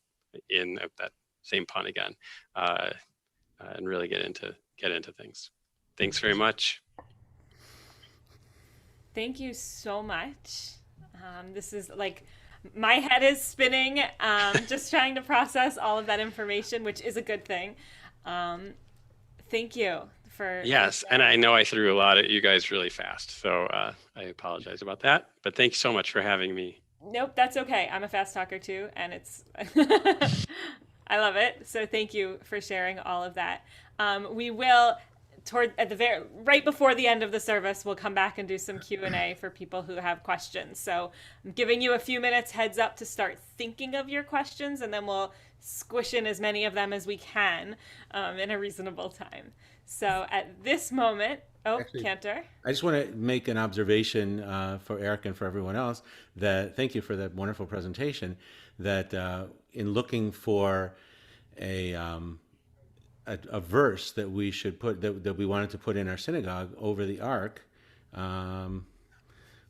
in at that same pun again and really get into things. Thanks very much. Thank you so much. This is like, my head is spinning, just trying to process all of that information, which is a good thing. Thank you for. Yes, and I know I threw a lot at you guys really fast, so I apologize about that. But thanks so much for having me. Nope, that's okay. I'm a fast talker too, and it's I love it. So thank you for sharing all of that. We will. Right before the end of the service, we'll come back and do some Q&A for people who have questions. So I'm giving you a few minutes heads up to start thinking of your questions, and then we'll squish in as many of them as we can in a reasonable time. So at this moment, Cantor. I just want to make an observation for Eric and for everyone else, that thank you for that wonderful presentation, that in looking for a verse that we should put, that we wanted to put in our synagogue over the ark,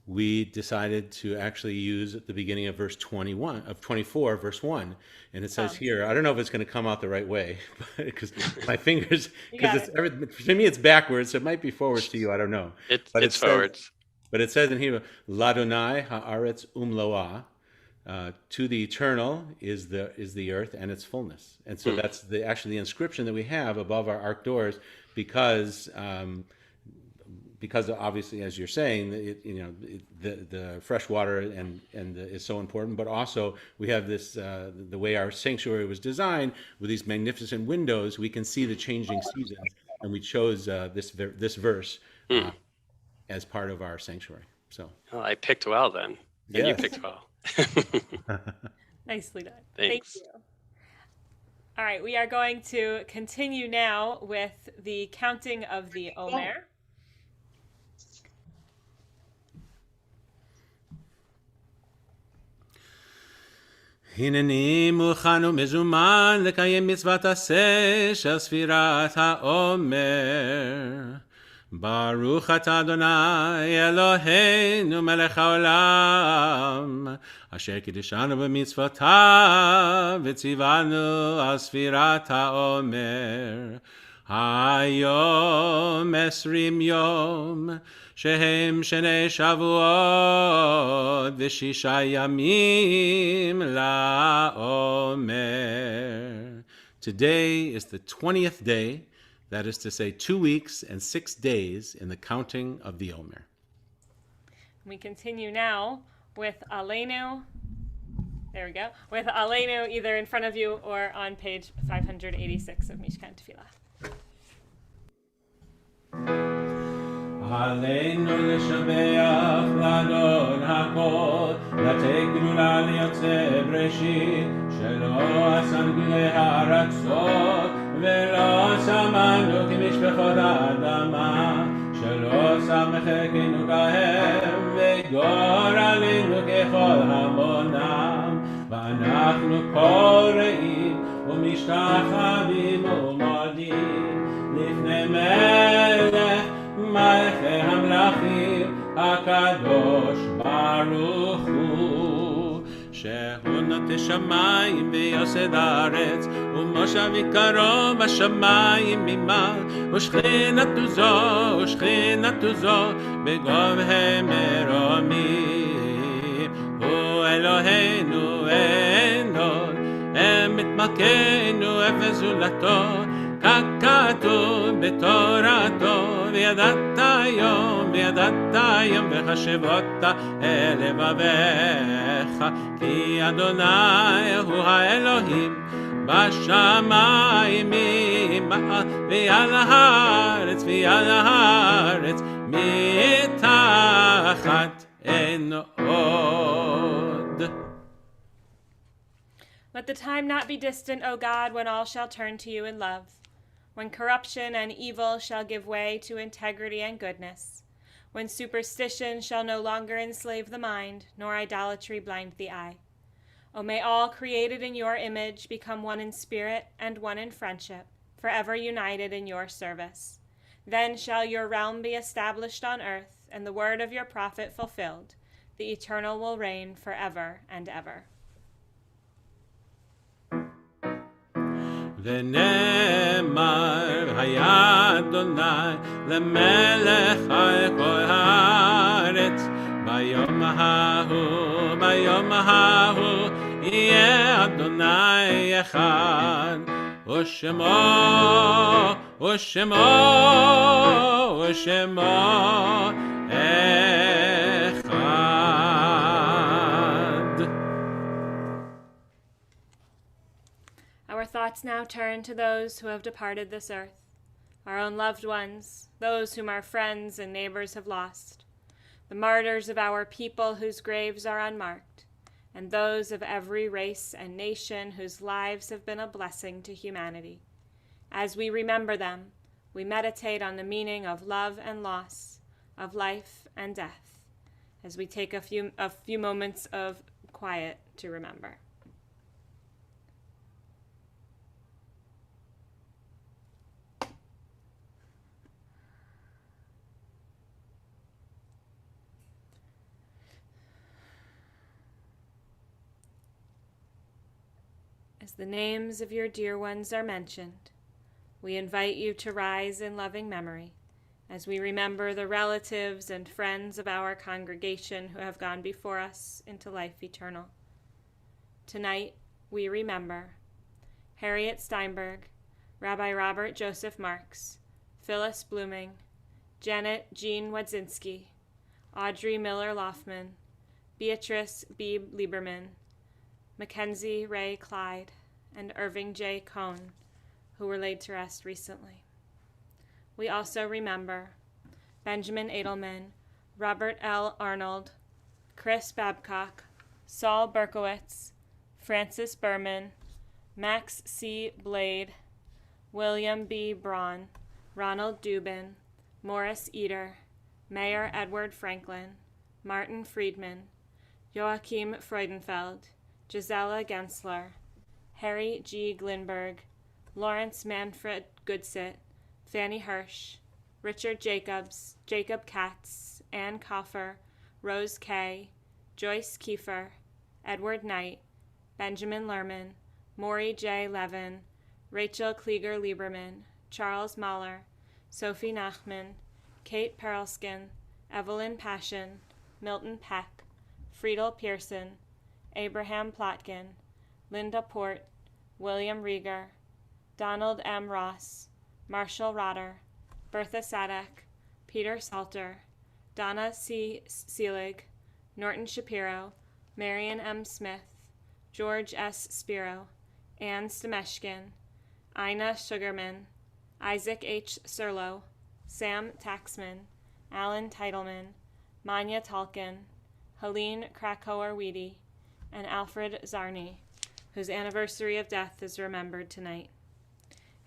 we decided to actually use at the beginning of verse 24, verse 1. And it says here, I don't know if it's going to come out the right way, because my fingers, because to me it's backwards, so it might be forwards to you, I don't know. It's forwards. But it says in Hebrew, Ladonai haaretz umloah, to the eternal is the earth and its fullness. And so that's actually the inscription that we have above our ark doors, because obviously, as you're saying, the fresh water and is so important, but also we have this the way our sanctuary was designed with these magnificent windows. We can see the changing seasons, and we chose this verse as part of our sanctuary. So I picked well then. And you picked well. Nicely done. Thanks. Thank you. All right, we are going to continue now with the counting of the Omer. הנני מוכן ומזומן לקיים מצוות עשה של ספירת העומר. ברוך אתה אדוני אלוהינו מלך העולם, אשר קידשנו במצוותיו וציוונו על ספירת העומר. היום 20 יום, שהם שני שבועות ו6 ימים לעומר. Today is the 20th day, that is to say 2 weeks and 6 days in the counting of the Omer. We continue now with Aleinu There we go. With Aleinu either in front of you or on page 586 of Mishkan Tefillah. עלינו לשבח לאדון הכל, לתת גדולה ליוצא בראשית, שלא עשנו גדולי הארצות, ולא שמנו כמשפחות האדמה, שלא שם מחלקנו כהם, וגורלנו ככל המונם, ואנחנו קוראים ומשתחווים ומודים לפני מלך מלכי המלכים הקדוש ברוך הוא, שהוא נוטה שמיים ויוסד הארץ, ומושב עיקרו בשמיים ממעל, ושכינתו זו בגובהי מרומים. הוא אלוהינו אין עוד, אמת מלכנו אפס זולתו, ככתוב בתורתו, וידעת יום וחשבות אל לבביך, כי אדוני הוא האלוהים בשמיים ממעל, ועל הארץ מתחת אין עוד. Let the time not be distant, O God, when all shall turn to you in love, when corruption and evil shall give way to integrity and goodness, when superstition shall no longer enslave the mind, nor idolatry blind the eye. O may all created in your image become one in spirit and one in friendship, forever united in your service. Then shall your realm be established on earth, and the word of your prophet fulfilled. The eternal will reign forever and ever. ונאמר היה אדוני למלך על כל הארץ, ביום ההוא יהיה אדוני אחד, ושמו אחד. Our thoughts now turn to those who have departed this earth, our own loved ones, those whom our friends and neighbors have lost, the martyrs of our people whose graves are unmarked, and those of every race and nation whose lives have been a blessing to humanity. As we remember them, we meditate on the meaning of love and loss, of life and death, as we take a few moments of quiet to remember. As the names of your dear ones are mentioned, we invite you to rise in loving memory as we remember the relatives and friends of our congregation who have gone before us into life eternal. Tonight, we remember Harriet Steinberg, Rabbi Robert Joseph Marks, Phyllis Blooming, Janet Jean Wadzinski, Audrey Miller Loffman, Beatrice B. Lieberman, Mackenzie Ray Clyde, and Irving J. Cohn, who were laid to rest recently. We also remember Benjamin Edelman, Robert L. Arnold, Chris Babcock, Saul Berkowitz, Francis Berman, Max C. Blade, William B. Braun, Ronald Dubin, Morris Eder, Mayor Edward Franklin, Martin Friedman, Joachim Freudenfeld, Gisela Gensler, Harry G. Glinberg, Lawrence Manfred Goodsit, Fanny Hirsch, Richard Jacobs, Jacob Katz, Ann Koffer, Rose Kay, Joyce Kiefer, Edward Knight, Benjamin Lerman, Maury J. Levin, Rachel Klieger Lieberman, Charles Mahler, Sophie Nachman, Kate Perelskin, Evelyn Passion, Milton Peck, Friedel Pearson, Abraham Plotkin, Linda Port, William Rieger, Donald M. Ross, Marshall Rotter, Bertha Sadek, Peter Salter, Donna C. Seelig, Norton Shapiro, Marion M. Smith, George S. Spiro, Ann Stemeshkin, Ina Sugarman, Isaac H. Serlo, Sam Taxman, Alan Titleman, Manya Talkin, Helene Krakauer-Weedy, and Alfred Zarni, whose anniversary of death is remembered tonight.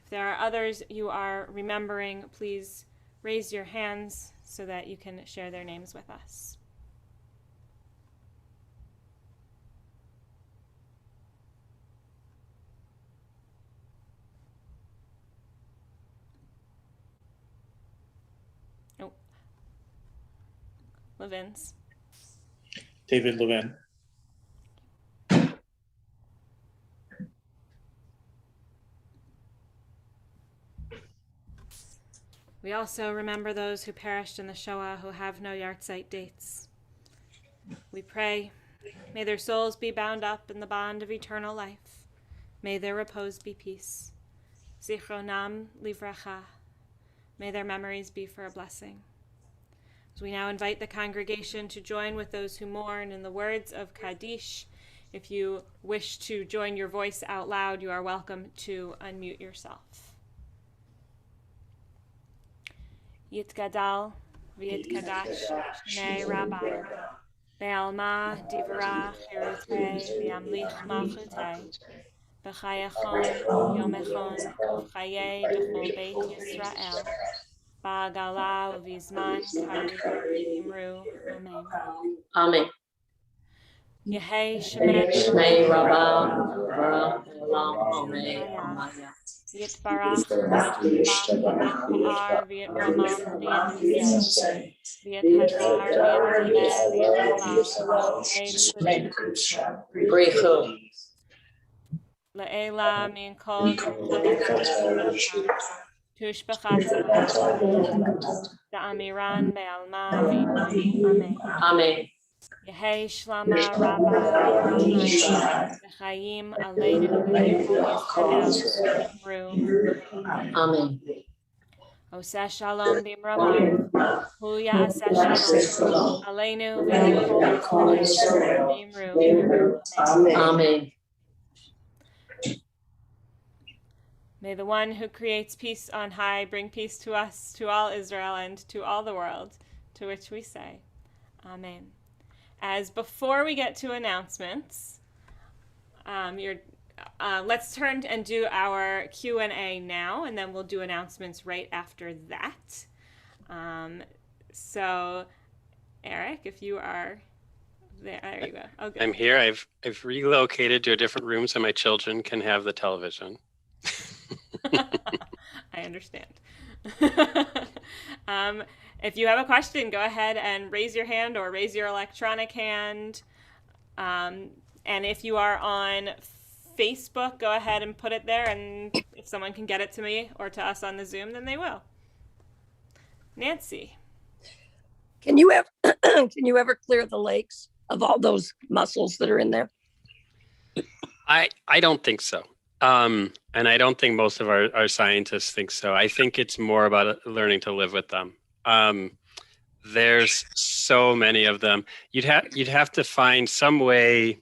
If there are others you are remembering, please raise your hands so that you can share their names with us. Oh, Levins. David Levin. We also remember those who perished in the Shoah who have no yahrzeit dates. We pray, may their souls be bound up in the bond of eternal life. May their repose be peace. Zichronam livracha. May their memories be for a blessing. As we now invite the congregation to join with those who mourn in the words of Kaddish. If you wish to join your voice out loud, you are welcome to unmute yourself. Yitgadal v'yitkadash shnei rabbi be'alma divra chirutei v'yamlich malchutei b'chayachon yomechon v'chayei d'chol beit Yisrael ba'agala u'vizman kari imru amen. Amen. Yehei shemei Shnei Rabba Olam Amaya Amaya. Yitbarach v'yitpa'ar v'yitromam v'yitkuzeh v'yithadar v'yitzalel Brichu. Le'ela min kol tushbachat da'amiran be'alma v'imru amen. Amen. Yehei shlama rabba v'chayim aleinu v'yikol Yisrael imru Amen. Oseh shalom b'imromav hu ya'aseh shalom aleinu v'yikol Yisrael imru amen. Amen. May the one who creates peace on high bring peace to us, to all Israel, and to all the world, to which we say, Amen. As before we get to announcements, let's turn and do our Q&A now, and then we'll do announcements right after that. So, Eric, if you are there you go. Okay. I'm here. I've relocated to a different room so my children can have the television. I understand. If you have a question, go ahead and raise your hand or raise your electronic hand. And if you are on Facebook, go ahead and put it there. And if someone can get it to me or to us on the Zoom, then they will. Nancy. Can you ever clear the lakes of all those mussels that are in there? I don't think so. And I don't think most of our scientists think so. I think it's more about learning to live with them. There's so many of them. You'd have to find some way,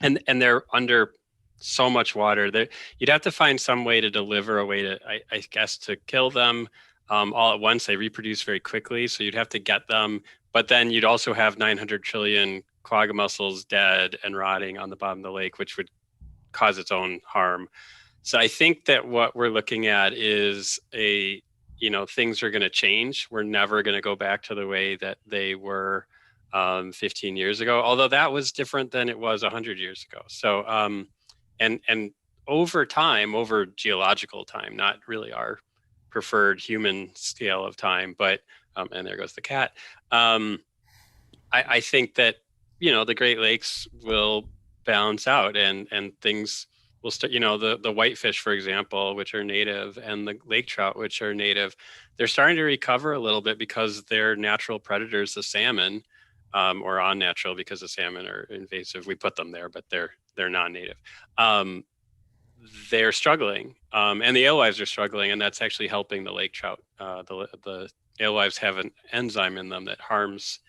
and they're under so much water. You'd have to find some way to deliver a way to, I guess, to kill them all at once. They reproduce very quickly, so you'd have to get them. But then you'd also have 900 trillion quagga mussels dead and rotting on the bottom of the lake, which would cause its own harm. So I think that what we're looking at is things are going to change. We're never going to go back to the way that they were 15 years ago, although that was different than it was 100 years ago. So, and over time, over geological time, not really our preferred human scale of time, but, and there goes the cat. I think that, the Great Lakes will balance out and things will start, the whitefish, for example, which are native, and the lake trout, which are native, they're starting to recover a little bit because their natural predators, the salmon, or unnatural because the salmon are invasive. We put them there, but they're non-native. They're struggling, and the alewives are struggling, and that's actually helping the lake trout. The alewives have an enzyme in them that harms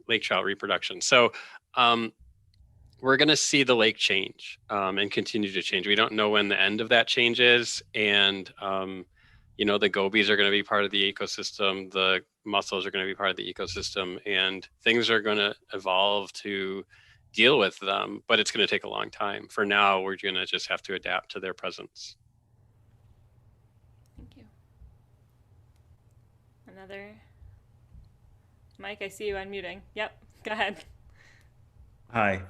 lake trout reproduction. So we're going to see the lake change and continue to change. We don't know when the end of that change is. And, you know, the gobies are going to be part of the ecosystem. The mussels are going to be part of the ecosystem, and things are going to evolve to deal with them, but it's going to take a long time. For now, we're going to just have to adapt to their presence. Thank you. Another. Mike, I see you unmuting. Yep, go ahead. Hi.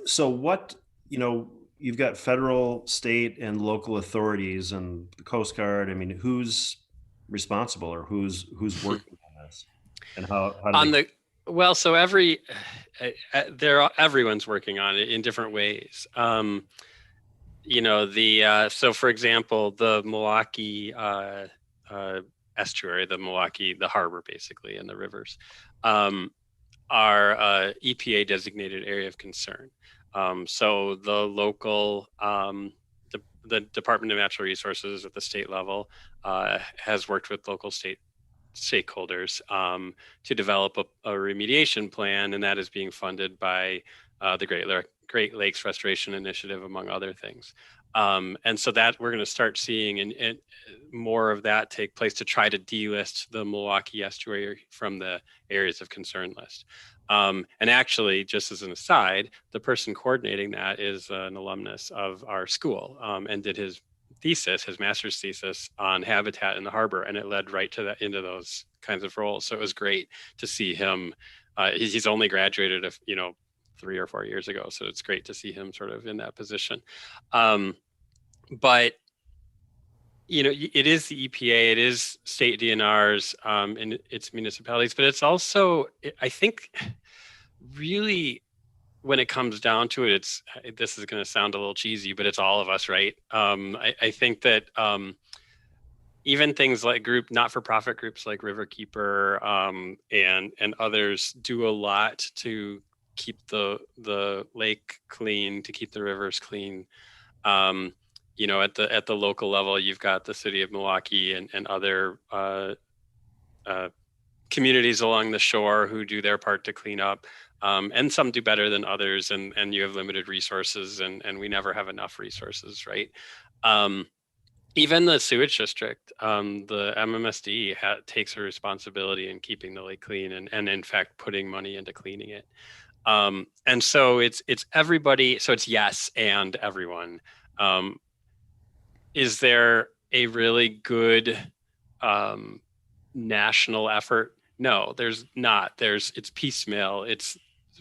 So what, you've got federal, state, and local authorities and the Coast Guard. I mean, who's responsible, or who's working on this? And how do they... Well, so everyone's working on it in different ways. So for example, the Milwaukee estuary, the harbor basically, and the rivers are EPA designated area of concern. So the local, the Department of Natural Resources at the state level has worked with local stakeholders to develop a remediation plan, and that is being funded by the Great Lakes Restoration Initiative, among other things. And so that we're going to start seeing and more of that take place to try to delist the Milwaukee estuary from the areas of concern list. And actually, just as an aside, the person coordinating that is an alumnus of our school and did his master's thesis on habitat in the harbor, and it led right to into those kinds of roles. So it was great to see him. He's only graduated 3 or 4 years ago, so it's great to see him sort of in that position. But it is the EPA, it is state DNRs, and its municipalities, but it's also, I think, really, when it comes down to it, this is going to sound a little cheesy, but it's all of us, right? I think that even things like not-for-profit groups like Riverkeeper and others do a lot to keep the lake clean, to keep the rivers clean. At the local level, you've got the city of Milwaukee and other communities along the shore who do their part to clean up. And some do better than others, and you have limited resources, and we never have enough resources, right? Even the sewage district, the MMSD takes a responsibility in keeping the lake clean and in fact putting money into cleaning it. And so it's everybody. So it's yes and everyone. Is there a really good national effort? No, there's not. It's piecemeal. It's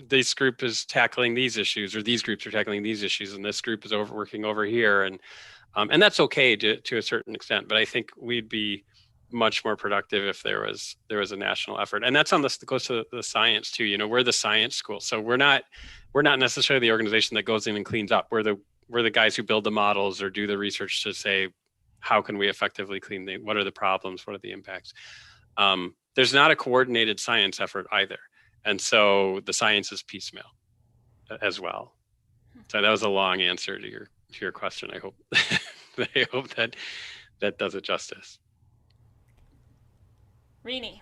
this group is tackling these issues, or these groups are tackling these issues, and this group is working over here, and that's okay to a certain extent. But I think we'd be much more productive if there was a national effort, and that's goes to the science too. We're the science school, so we're not necessarily the organization that goes in and cleans up. We're the guys who build the models or do the research to say, how can we effectively clean what are the problems, what are the impacts. There's not a coordinated science effort either. And so the science is piecemeal as well. So that was a long answer to your question. I hope that does it justice. Rini.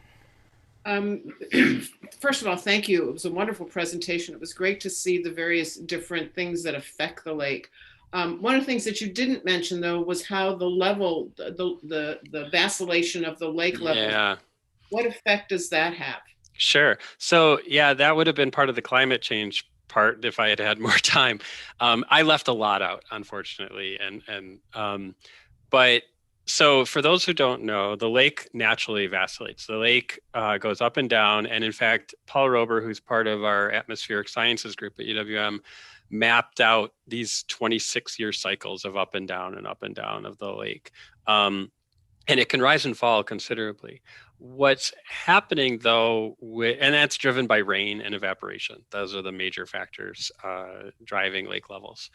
First of all, thank you. It was a wonderful presentation. It was great to see the various different things that affect the lake. One of the things that you didn't mention, though, was how the level, the vacillation of the lake level. Yeah. What effect does that have? Sure. So yeah, that would have been part of the climate change part if I had had more time. I left a lot out, unfortunately, but so for those who don't know, the lake naturally vacillates. The lake goes up and down, and in fact, Paul Rober, who's part of our atmospheric sciences group at UWM, mapped out these 26-year cycles of up and down of the lake. And it can rise and fall considerably. What's happening though, and that's driven by rain and evaporation. Those are the major factors driving lake levels.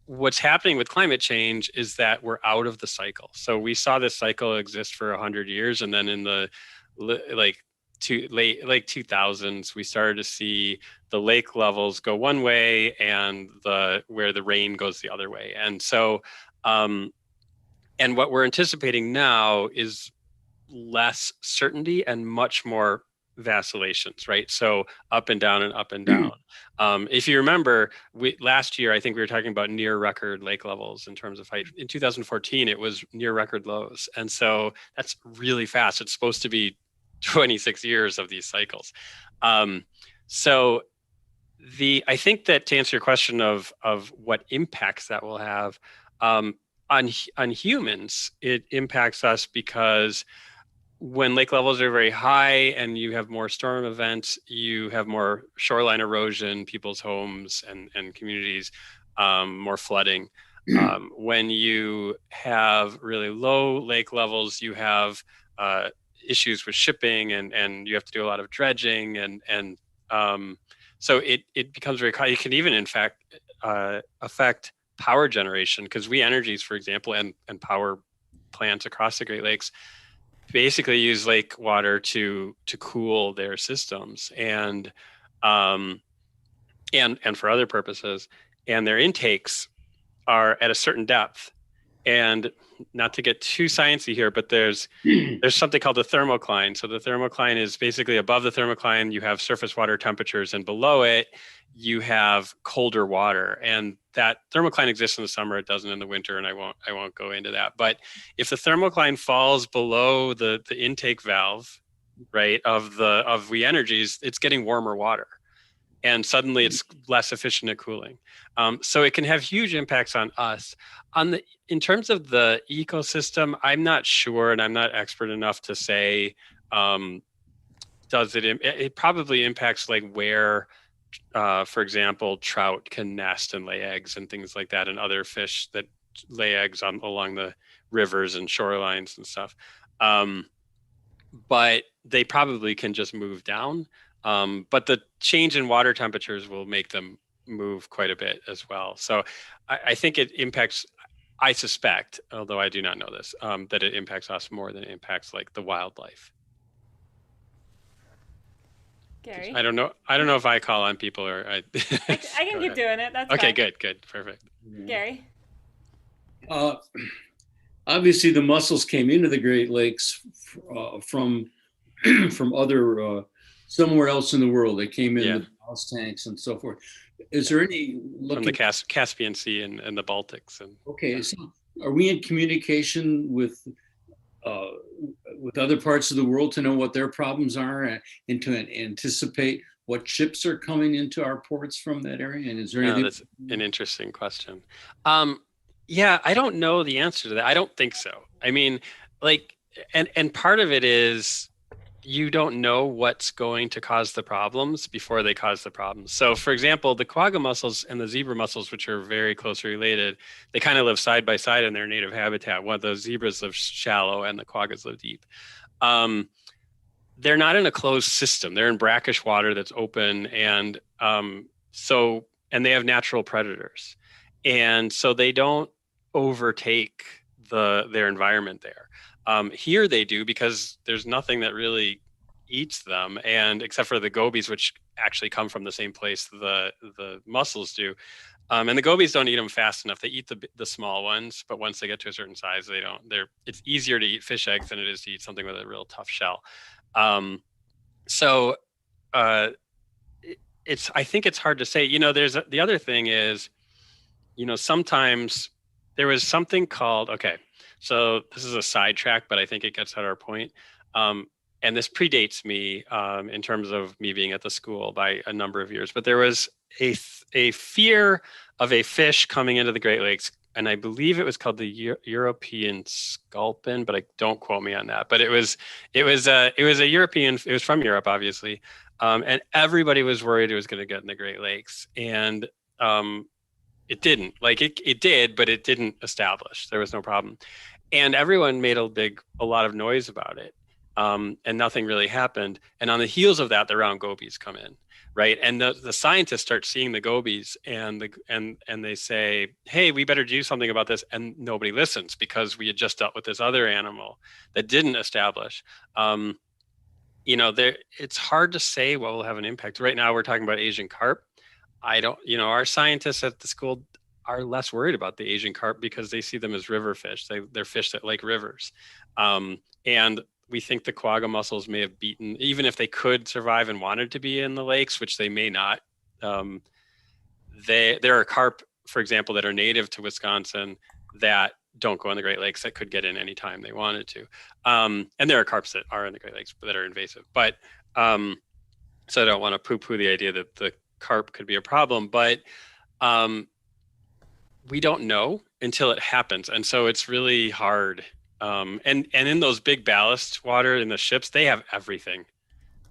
What's happening with climate change is that we're out of the cycle. So we saw this cycle exist for 100 years, and then in the late 2000s, we started to see the lake levels go one way and where the rain goes the other way. And so, and what we're anticipating now is less certainty and much more vacillations, right? So up and down and up and down. If you remember, last year, I think we were talking about near record lake levels in terms of height. In 2014, it was near record lows. And so that's really fast. It's supposed to be 26 years of these cycles. So I think that to answer your question of what impacts that will have on humans, it impacts us because when lake levels are very high and you have more storm events, you have more shoreline erosion, people's homes and communities, more flooding. When you have really low lake levels, you have issues with shipping and you have to do a lot of dredging and so it becomes very, it can even in fact affect power generation, because We Energies, for example, and power plants across the Great Lakes basically use lake water to cool their systems and for other purposes, and their intakes are at a certain depth. And not to get too sciencey here, but there's something called the thermocline. So the thermocline is basically above the thermocline, you have surface water temperatures, and below it, you have colder water. And that thermocline exists in the summer; it doesn't in the winter, and I won't go into that. But if the thermocline falls below the intake valve, right, of We Energies, it's getting warmer water. And suddenly it's less efficient at cooling. So it can have huge impacts on us. In terms of the ecosystem, I'm not sure, and I'm not expert enough to say, it probably impacts like where, for example, trout can nest and lay eggs and things like that, and other fish that lay eggs along the rivers and shorelines and stuff. But they probably can just move down. But the change in water temperatures will make them move quite a bit as well. So I think it impacts, I suspect, although I do not know this, that it impacts us more than it impacts like the wildlife. Gary? I don't know if I call on people or I can keep doing it. That's okay, fine. good, perfect. Gary? Obviously, the mussels came into the Great Lakes from other somewhere else in the world. They came in with house tanks and so forth. Is there any from the Caspian Sea and the Baltics? So are we in communication with other parts of the world to know what their problems are and to anticipate what ships are coming into our ports from that area? And is there anything? That's an interesting question. Yeah, I don't know the answer to that. I don't think so. I mean, like, and part of it is you don't know what's going to cause the problems before they cause the problems. So for example, the quagga mussels and the zebra mussels, which are very closely related, they kind of live side by side in their native habitat. One of the zebras live shallow and the quaggas live deep. They're not in a closed system. They're in brackish water that's open. And and they have natural predators. And so they don't overtake their environment there. Here they do, because there's nothing that really eats them, and except for the gobies, which actually come from the same place the mussels do. And the gobies don't eat them fast enough. They eat the small ones, but once they get to a certain size, they don't. It's easier to eat fish eggs than it is to eat something with a real tough shell. I think it's hard to say. There's the other thing is, sometimes there was something called, so this is a sidetrack, but I think it gets at our point. And this predates me in terms of me being at the school by a number of years. But there was a fear of a fish coming into the Great Lakes, and I believe it was called the European sculpin, but don't quote me on that. But it was a European. It was from Europe, obviously, and everybody was worried it was going to get in the Great Lakes, and it didn't. It did, but it didn't establish. There was no problem. And everyone made a lot of noise about it. And nothing really happened. And on the heels of that, the round gobies come in, right? And the scientists start seeing the gobies and they say, hey, we better do something about this. And nobody listens, because we had just dealt with this other animal that didn't establish. It's hard to say what will have an impact. Right now, we're talking about Asian carp. Our scientists at the school are less worried about the Asian carp because they see them as river fish. They're fish that like rivers. And we think the quagga mussels may have beaten, even if they could survive and wanted to be in the lakes, which they may not. There are carp, for example, that are native to Wisconsin that don't go in the Great Lakes that could get in anytime they wanted to. And there are carps that are in the Great Lakes that are invasive. But so I don't want to poo-poo the idea that the carp could be a problem, but we don't know until it happens. And so it's really hard. And in those big ballast water in the ships, they have everything.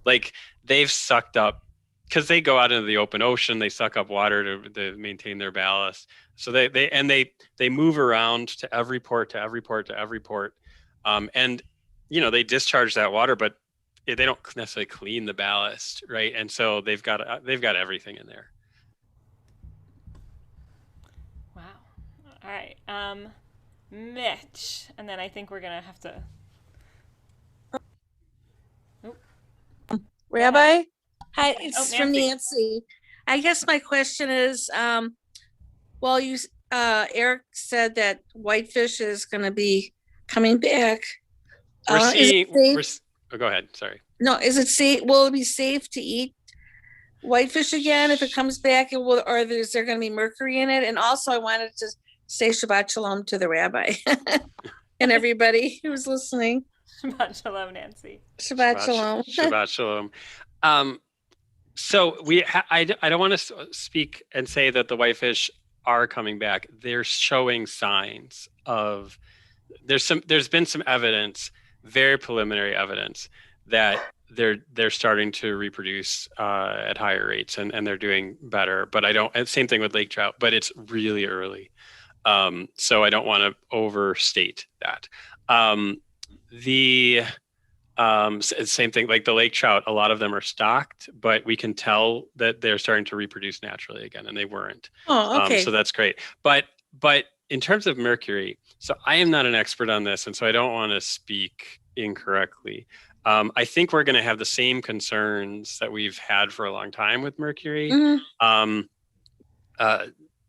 Like they've sucked up, because they go out into the open ocean, they suck up water to maintain their ballast. So they move around to every port, and they discharge that water, but they don't necessarily clean the ballast, right? And so they've got everything in there. Wow. All right. Mitch, and then I think we're gonna have to. Rabbi, hi, it's from Nancy. Nancy. I guess my question is, Eric said that whitefish is going to be coming back. Go ahead. Sorry. No, is it safe? Will it be safe to eat whitefish again if it comes back? Or is there going to be mercury in it? And also, I wanted to say Shabbat Shalom to the rabbi and everybody who's listening. Shabbat Shalom, Nancy. Shabbat Shalom. Shabbat Shalom. So I don't want to speak and say that the whitefish are coming back. They're showing signs of. There's been some evidence, very preliminary evidence, that they're starting to reproduce at higher rates and they're doing better. But same thing with lake trout, but it's really early. So I don't want to overstate that. Same thing, like the lake trout, a lot of them are stocked, but we can tell that they're starting to reproduce naturally again, and they weren't. Oh, okay. So that's great. But in terms of mercury, so I am not an expert on this, and so I don't want to speak incorrectly. I think we're going to have the same concerns that we've had for a long time with mercury. Mm-hmm.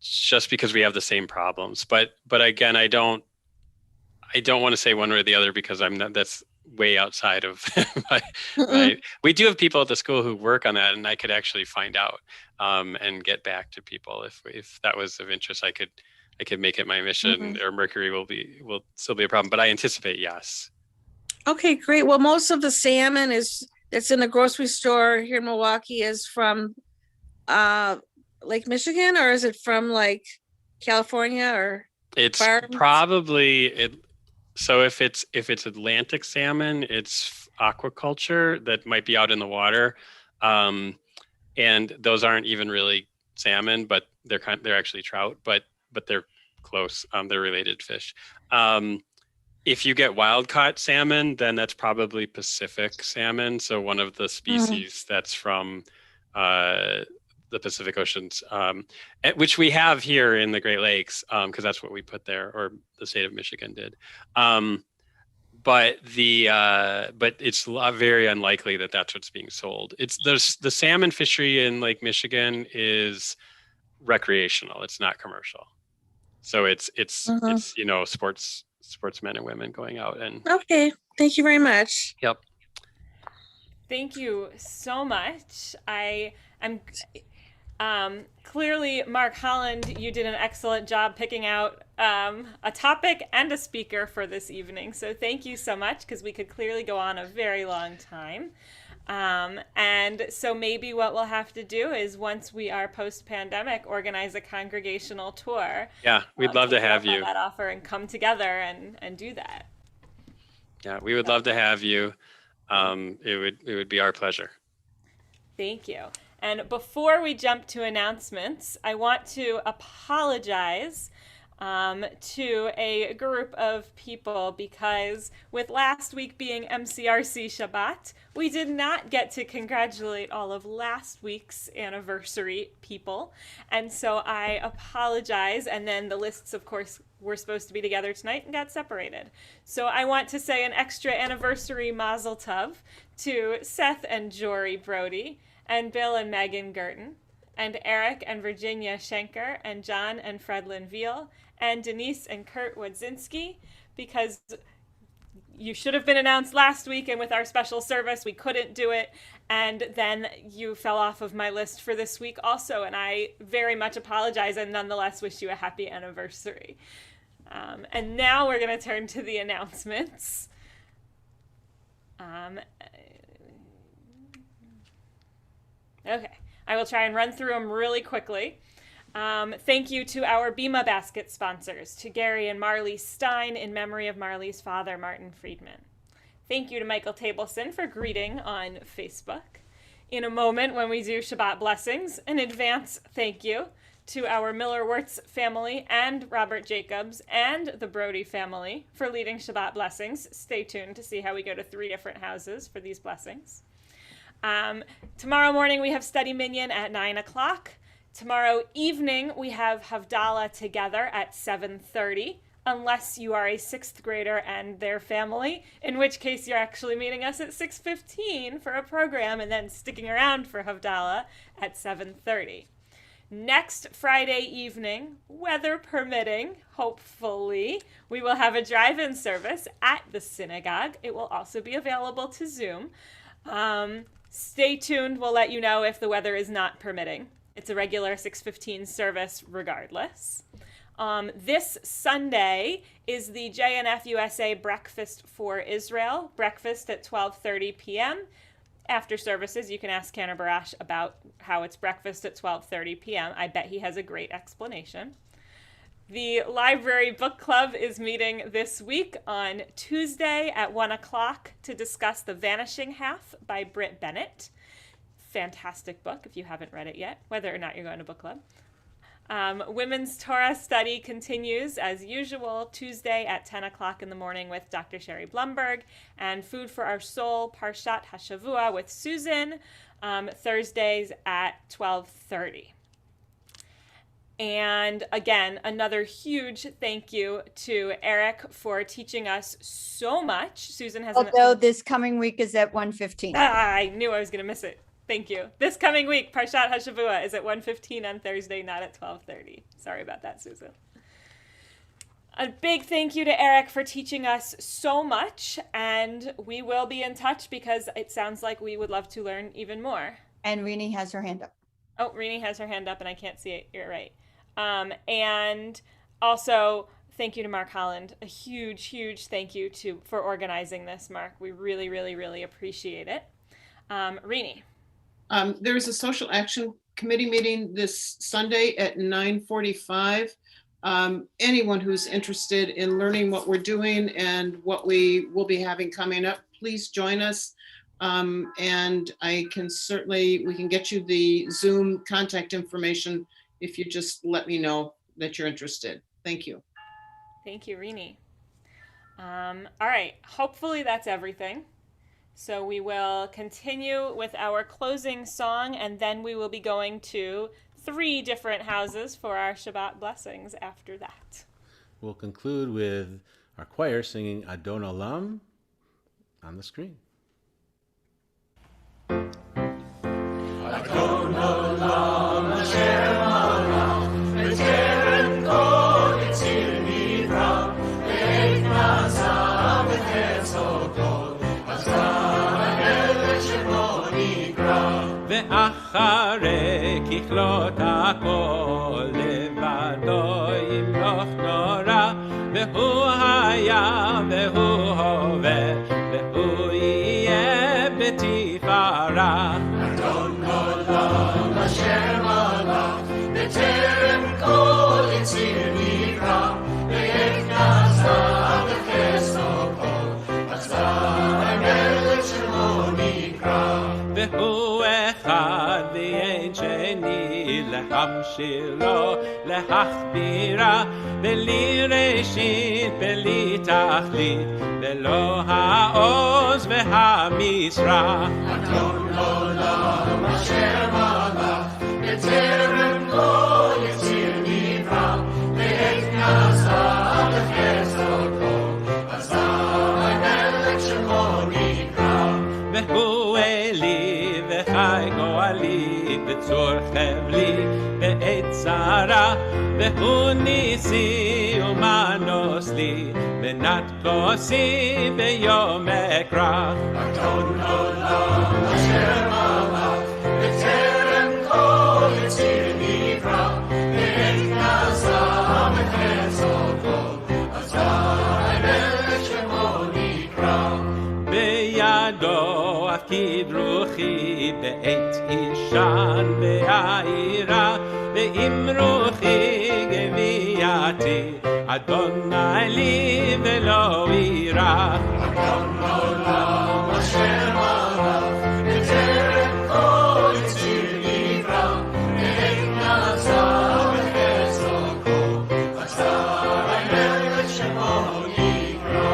Just because we have the same problems, but again, I don't want to say one way or the other because that's way outside of we do have people at the school who work on that, and I could actually find out and get back to people if that was of interest. I could make it my mission. Mm-hmm. Or mercury will still be a problem, but I anticipate yes. Okay, great. Well, most of the salmon that's in the grocery store here in Milwaukee is from Lake Michigan, or is it from like California or? It's farms? probably it. So if it's Atlantic salmon, it's aquaculture that might be out in the water, and those aren't even really salmon, but they're actually trout, but they're close. They're related fish. If you get wild caught salmon, then that's probably Pacific salmon. So one of the species that's from the Pacific Oceans, which we have here in the Great Lakes, because that's what we put there, or the state of Michigan did. But it's very unlikely that that's what's being sold. The salmon fishery in Lake Michigan is recreational. It's not commercial. So it's sportsmen and women going out and. Okay, thank you very much. Yep. Thank you so much. Clearly, Mark Holland, you did an excellent job picking out a topic and a speaker for this evening. So thank you so much, because we could clearly go on a very long time. And so maybe what we'll have to do is, once we are post-pandemic, organize a congregational tour. Yeah, we'd love to have you. That offer and come together and do that. Yeah, we would love to have you. It would be our pleasure. Thank you. And before we jump to announcements, I want to apologize to a group of people, because with last week being MCRC Shabbat, we did not get to congratulate all of last week's anniversary people. And so I apologize. And then the lists, of course, were supposed to be together tonight and got separated. So I want to say an extra anniversary mazel tov to Seth and Jory Brody, and Bill and Megan Gurton, and Eric and Virginia Schenker, and John and Fredlin Veal, and Denise and Kurt Wodzinski, because you should have been announced last week, and with our special service, we couldn't do it. And then you fell off of my list for this week also, and I very much apologize and nonetheless wish you a happy anniversary. And now we're going to turn to the announcements. Okay, I will try and run through them really quickly. Thank you to our Bima Basket sponsors, to Gary and Marley Stein in memory of Marley's father, Martin Friedman. Thank you to Michael Tableson for greeting on Facebook. In a moment when we do Shabbat blessings, an advance thank you to our Miller-Wirtz family and Robert Jacobs and the Brody family for leading Shabbat blessings. Stay tuned to see how we go to 3 different houses for these blessings. Tomorrow morning we have Study Minyan at 9 o'clock. Tomorrow evening we have Havdalah together at 7:30, unless you are a 6th grader and their family, in which case you're actually meeting us at 6:15 for a program and then sticking around for Havdalah at 7:30. Next Friday evening, weather permitting, hopefully, we will have a drive-in service at the synagogue. It will also be available to Zoom. Stay tuned. We'll let you know if the weather is not permitting. It's a regular 6:15 service regardless. This Sunday is the JNF USA Breakfast for Israel, breakfast at 12:30 p.m. After services, you can ask Canner Barash about how it's breakfast at 12:30 p.m. I bet he has a great explanation. The Library Book Club is meeting this week on Tuesday at 1 o'clock to discuss The Vanishing Half by Britt Bennett. Fantastic book if you haven't read it yet, whether or not you're going to book club. Women's Torah study continues as usual Tuesday at 10 o'clock in the morning with Dr. Sherry Blumberg, and Food for Our Soul, Parshat Hashavua with Susan, Thursdays at 12:30. And again, another huge thank you to Eric for teaching us so much. Susan has Although this coming week is at 1:15. I knew I was going to miss it. Thank you. This coming week, Parshat Hashavua is at 1:15 on Thursday, not at 12:30. Sorry about that, Susan. A big thank you to Eric for teaching us so much, and we will be in touch because it sounds like we would love to learn even more. And Rini has her hand up. Oh, Rini has her hand up and I can't see it. You're right. And also, thank you to Mark Holland. A huge, huge thank you for organizing this, Mark. We really, really, really appreciate it. Rini. There's a social action committee meeting this Sunday at 9:45. Anyone who's interested in learning what we're doing and what we will be having coming up, please join us. And we can get you the Zoom contact information if you just let me know that you're interested. Thank you. Thank you, Rini. All right, hopefully that's everything. So we will continue with our closing song, and then we will be going to 3 different houses for our Shabbat blessings after that. We'll conclude with our choir singing Adon Olam on the screen. Adon Olam Hashem Malach B'terem kol yitzir nivra Ve'et na'asa v'chetzo kol ואחרי ככלות הכל לבדו ימלוך נורא והוא היה והוא הווה והוא יהיה בתפארה אדון עולם אשר מלך בטרם כל יציר נברא ועת נעשה בחסדו כל עשה המלך שמו נקרא והוא אחד ואין שני להמשיל לו להכבירה בלי ראשית בלי תכלית ולא העוז והמשרה אדון עולם אשר מלך בטרם כל יציר נברא ועת נעשה בחסדו כל עשה המלך שמו נקרא והוא אלי וחי גואלי וצור חבלי בעת צרה והוא ניסי ומנוס לי Menat kosi beyom ekra. Adon olam asher malach b'terem kol yitzir nivra ve'et nazam et chesed kol azar melech shemo nikra. Beyado afkid ruchi be'et ishan ve'aira ve'im ruchi geviyati Adonai li velo ira Adon olam asher malach b'terem kol yitzir nivra ve'et nazar v'chesed kol azar melech shemo nikra.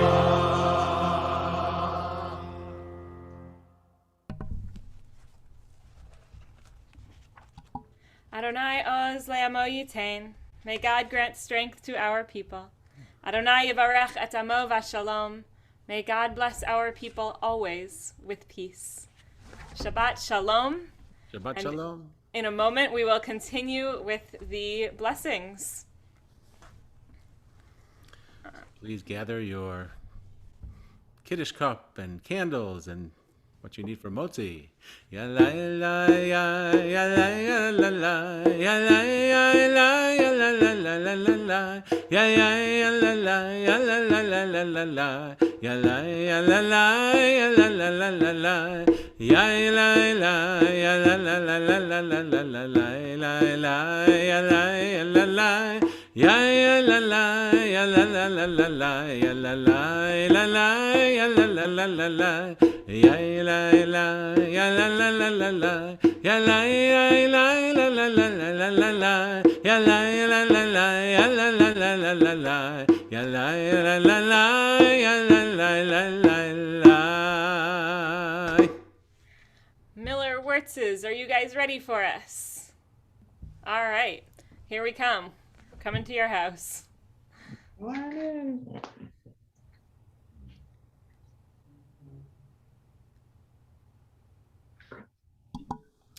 Adonai oz le'amo yitain. May God grant strength to our people. Adonai yivarech et amo v'shalom. May God bless our people always with peace. Shabbat shalom. Shabbat And shalom. in a moment, we will continue with the blessings. Please gather your Kiddush cup and candles and what you need for motzi. Ya la la ya ya la ya la la ya la ya la ya la la la la la la ya ya ya la la ya la la la la la la ya la ya la la ya la la la la la ya la la ya la la la la la la la la la la ya la ya la la ya ya la la ya la la la la la ya la la la ya la la la la la ya la la ya la la la la la ya la la la la la la la la la ya la la la la ya la la la la la la ya la la la la ya la la la la la. Miller Wirtzes, are you guys ready for us? All right, here we come. Coming to your house.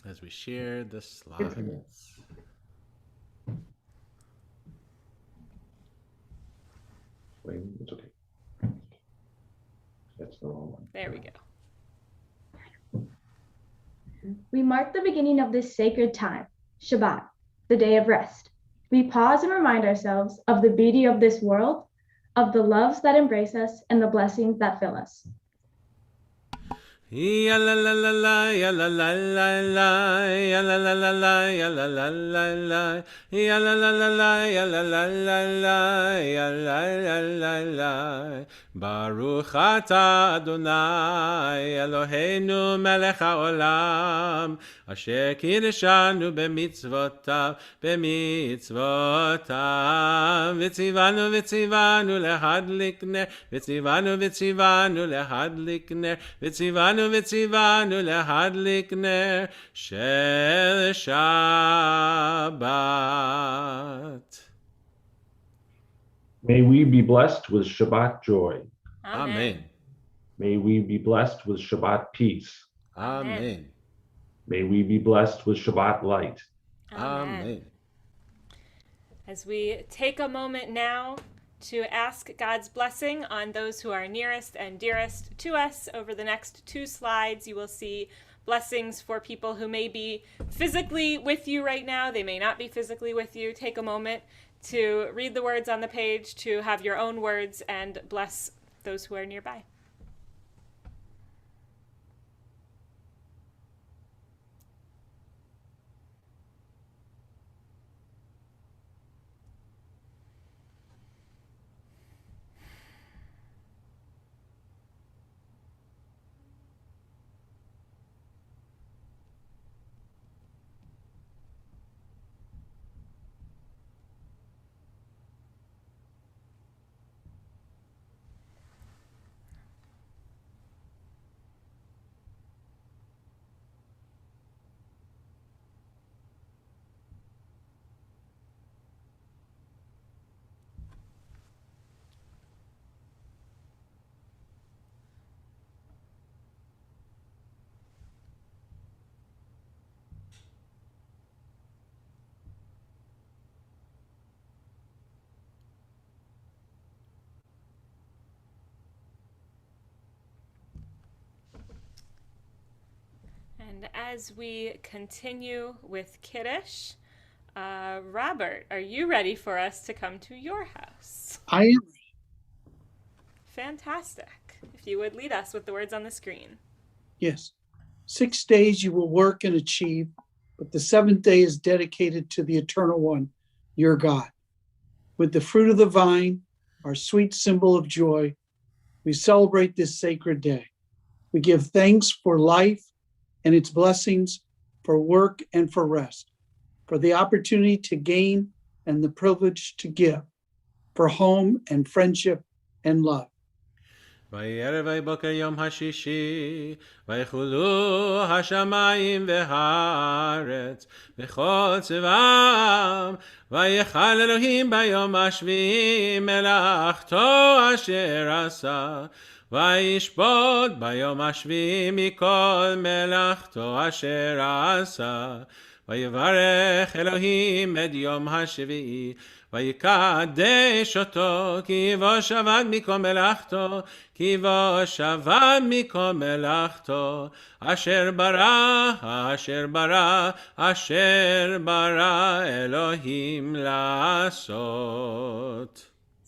As we share the slides. Wait, it's okay. That's the wrong one. There we go. We mark the beginning of this sacred time, Shabbat, the day of rest. We pause and remind ourselves of the beauty of this world, of the loves that embrace us, and the blessings that fill us. Ya la la la la ya la la la la ya la la la la ya la la la la ya la la la la ya la la la la ya la la la la Baruch atah Adonai Eloheinu melech haolam asher kiddushanu b'mitzvotav v'tzivanu lehadlik ner v'tzivanu lehadlik ner v'tzivanu lehadlik ner shel Shabbat. May we be blessed with Shabbat joy. Amen. May we be blessed with Shabbat peace. Amen. May we be blessed with Shabbat light. Amen. As we take a moment now to ask God's blessing on those who are nearest and dearest to us, over the next 2 slides, you will see blessings for people who may be physically with you right now. They may not be physically with you. Take a moment to read the words on the page, to have your own words, and bless those who are nearby. And as we continue with Kiddush, Robert, are you ready for us to come to your house? I am. Fantastic. If you would lead us with the words on the screen. Yes. 6 days you will work and achieve, but the seventh day is dedicated to the Eternal One, your God. With the fruit of the vine, our sweet symbol of joy, we celebrate this sacred day. We give thanks for life and its blessings, for work and for rest, for the opportunity to gain and the privilege to give, for home and friendship and love. ויערב ויבוקר יום השישי, ויחולו השמיים והארץ, וכל צבאם, ויחל אלוהים ביום השביעי מלאכתו אשר עשה, וישפוט ביום השביעי מכל מלאכתו אשר עשה, ויברך אלוהים את יום השביעי, ויקדש אותו, כי בו שבת מכל מלאכתו, כי בו שבת מכל מלאכתו, אשר ברא, אשר ברא, אשר ברא אלוהים לעשות.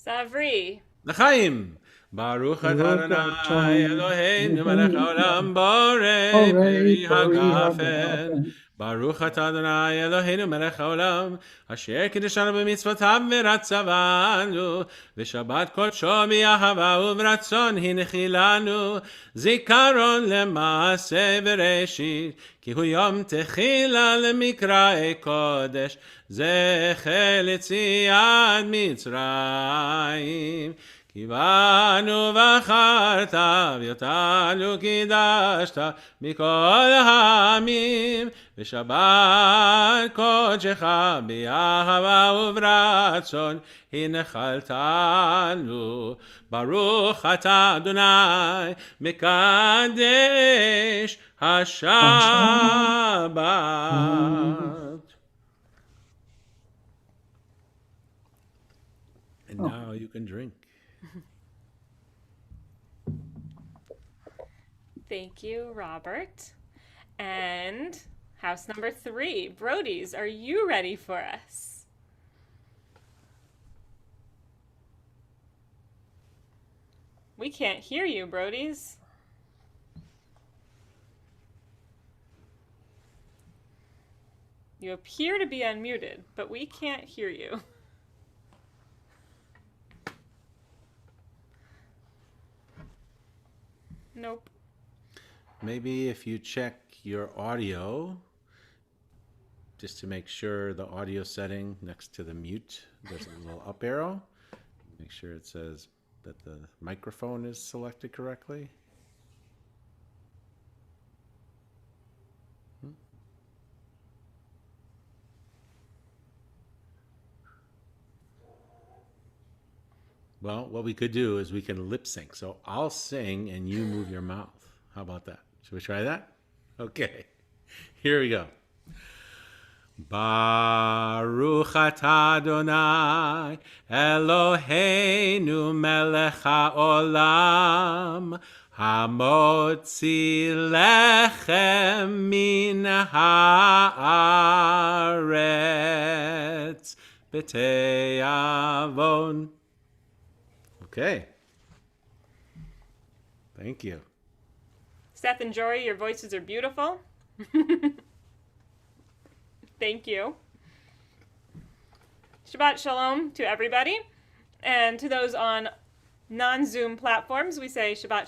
Savri. לחיים. ברוך אתה אדוני אלוהינו מלך העולם בורא פרי הגפן. ברוך אתה אדוני אלוהינו מלך העולם, אשר קידשנו במצוותיו ורצבנו, ושבת קודשו באהבה וברצון הנחילנו, זיכרון למעשה בראשית, כי הוא יום תחילה למקראי קודש, זכר ליציאת מצרים. כי בנו בחרת ואותנו קידשת מכל העמים, ושבת קודשך באהבה וברצון הנחלתנו. ברוך אתה אדוני מקדש השבת. And now you can drink. Thank you, Robert. And house number 3, Brody's, are you ready for us? We can't hear you, Brody's. You appear to be unmuted, but we can't hear you. Nope. Maybe if you check your audio, just to make sure the audio setting next to the mute, there's a little up arrow. Make sure it says that the microphone is selected correctly. Well, what we could do is we can lip sync. So I'll sing and you move your mouth. How about that? Should we try that? Okay. Here we go. Baruch atah Adonai Eloheinu melech haolam hamotzi lechem min haaretz b'te'avon. Okay. Thank you. Seth and Jory, your voices are beautiful. Thank you. Shabbat Shalom to everybody. And to those on non-Zoom platforms, we say Shabbat Shalom.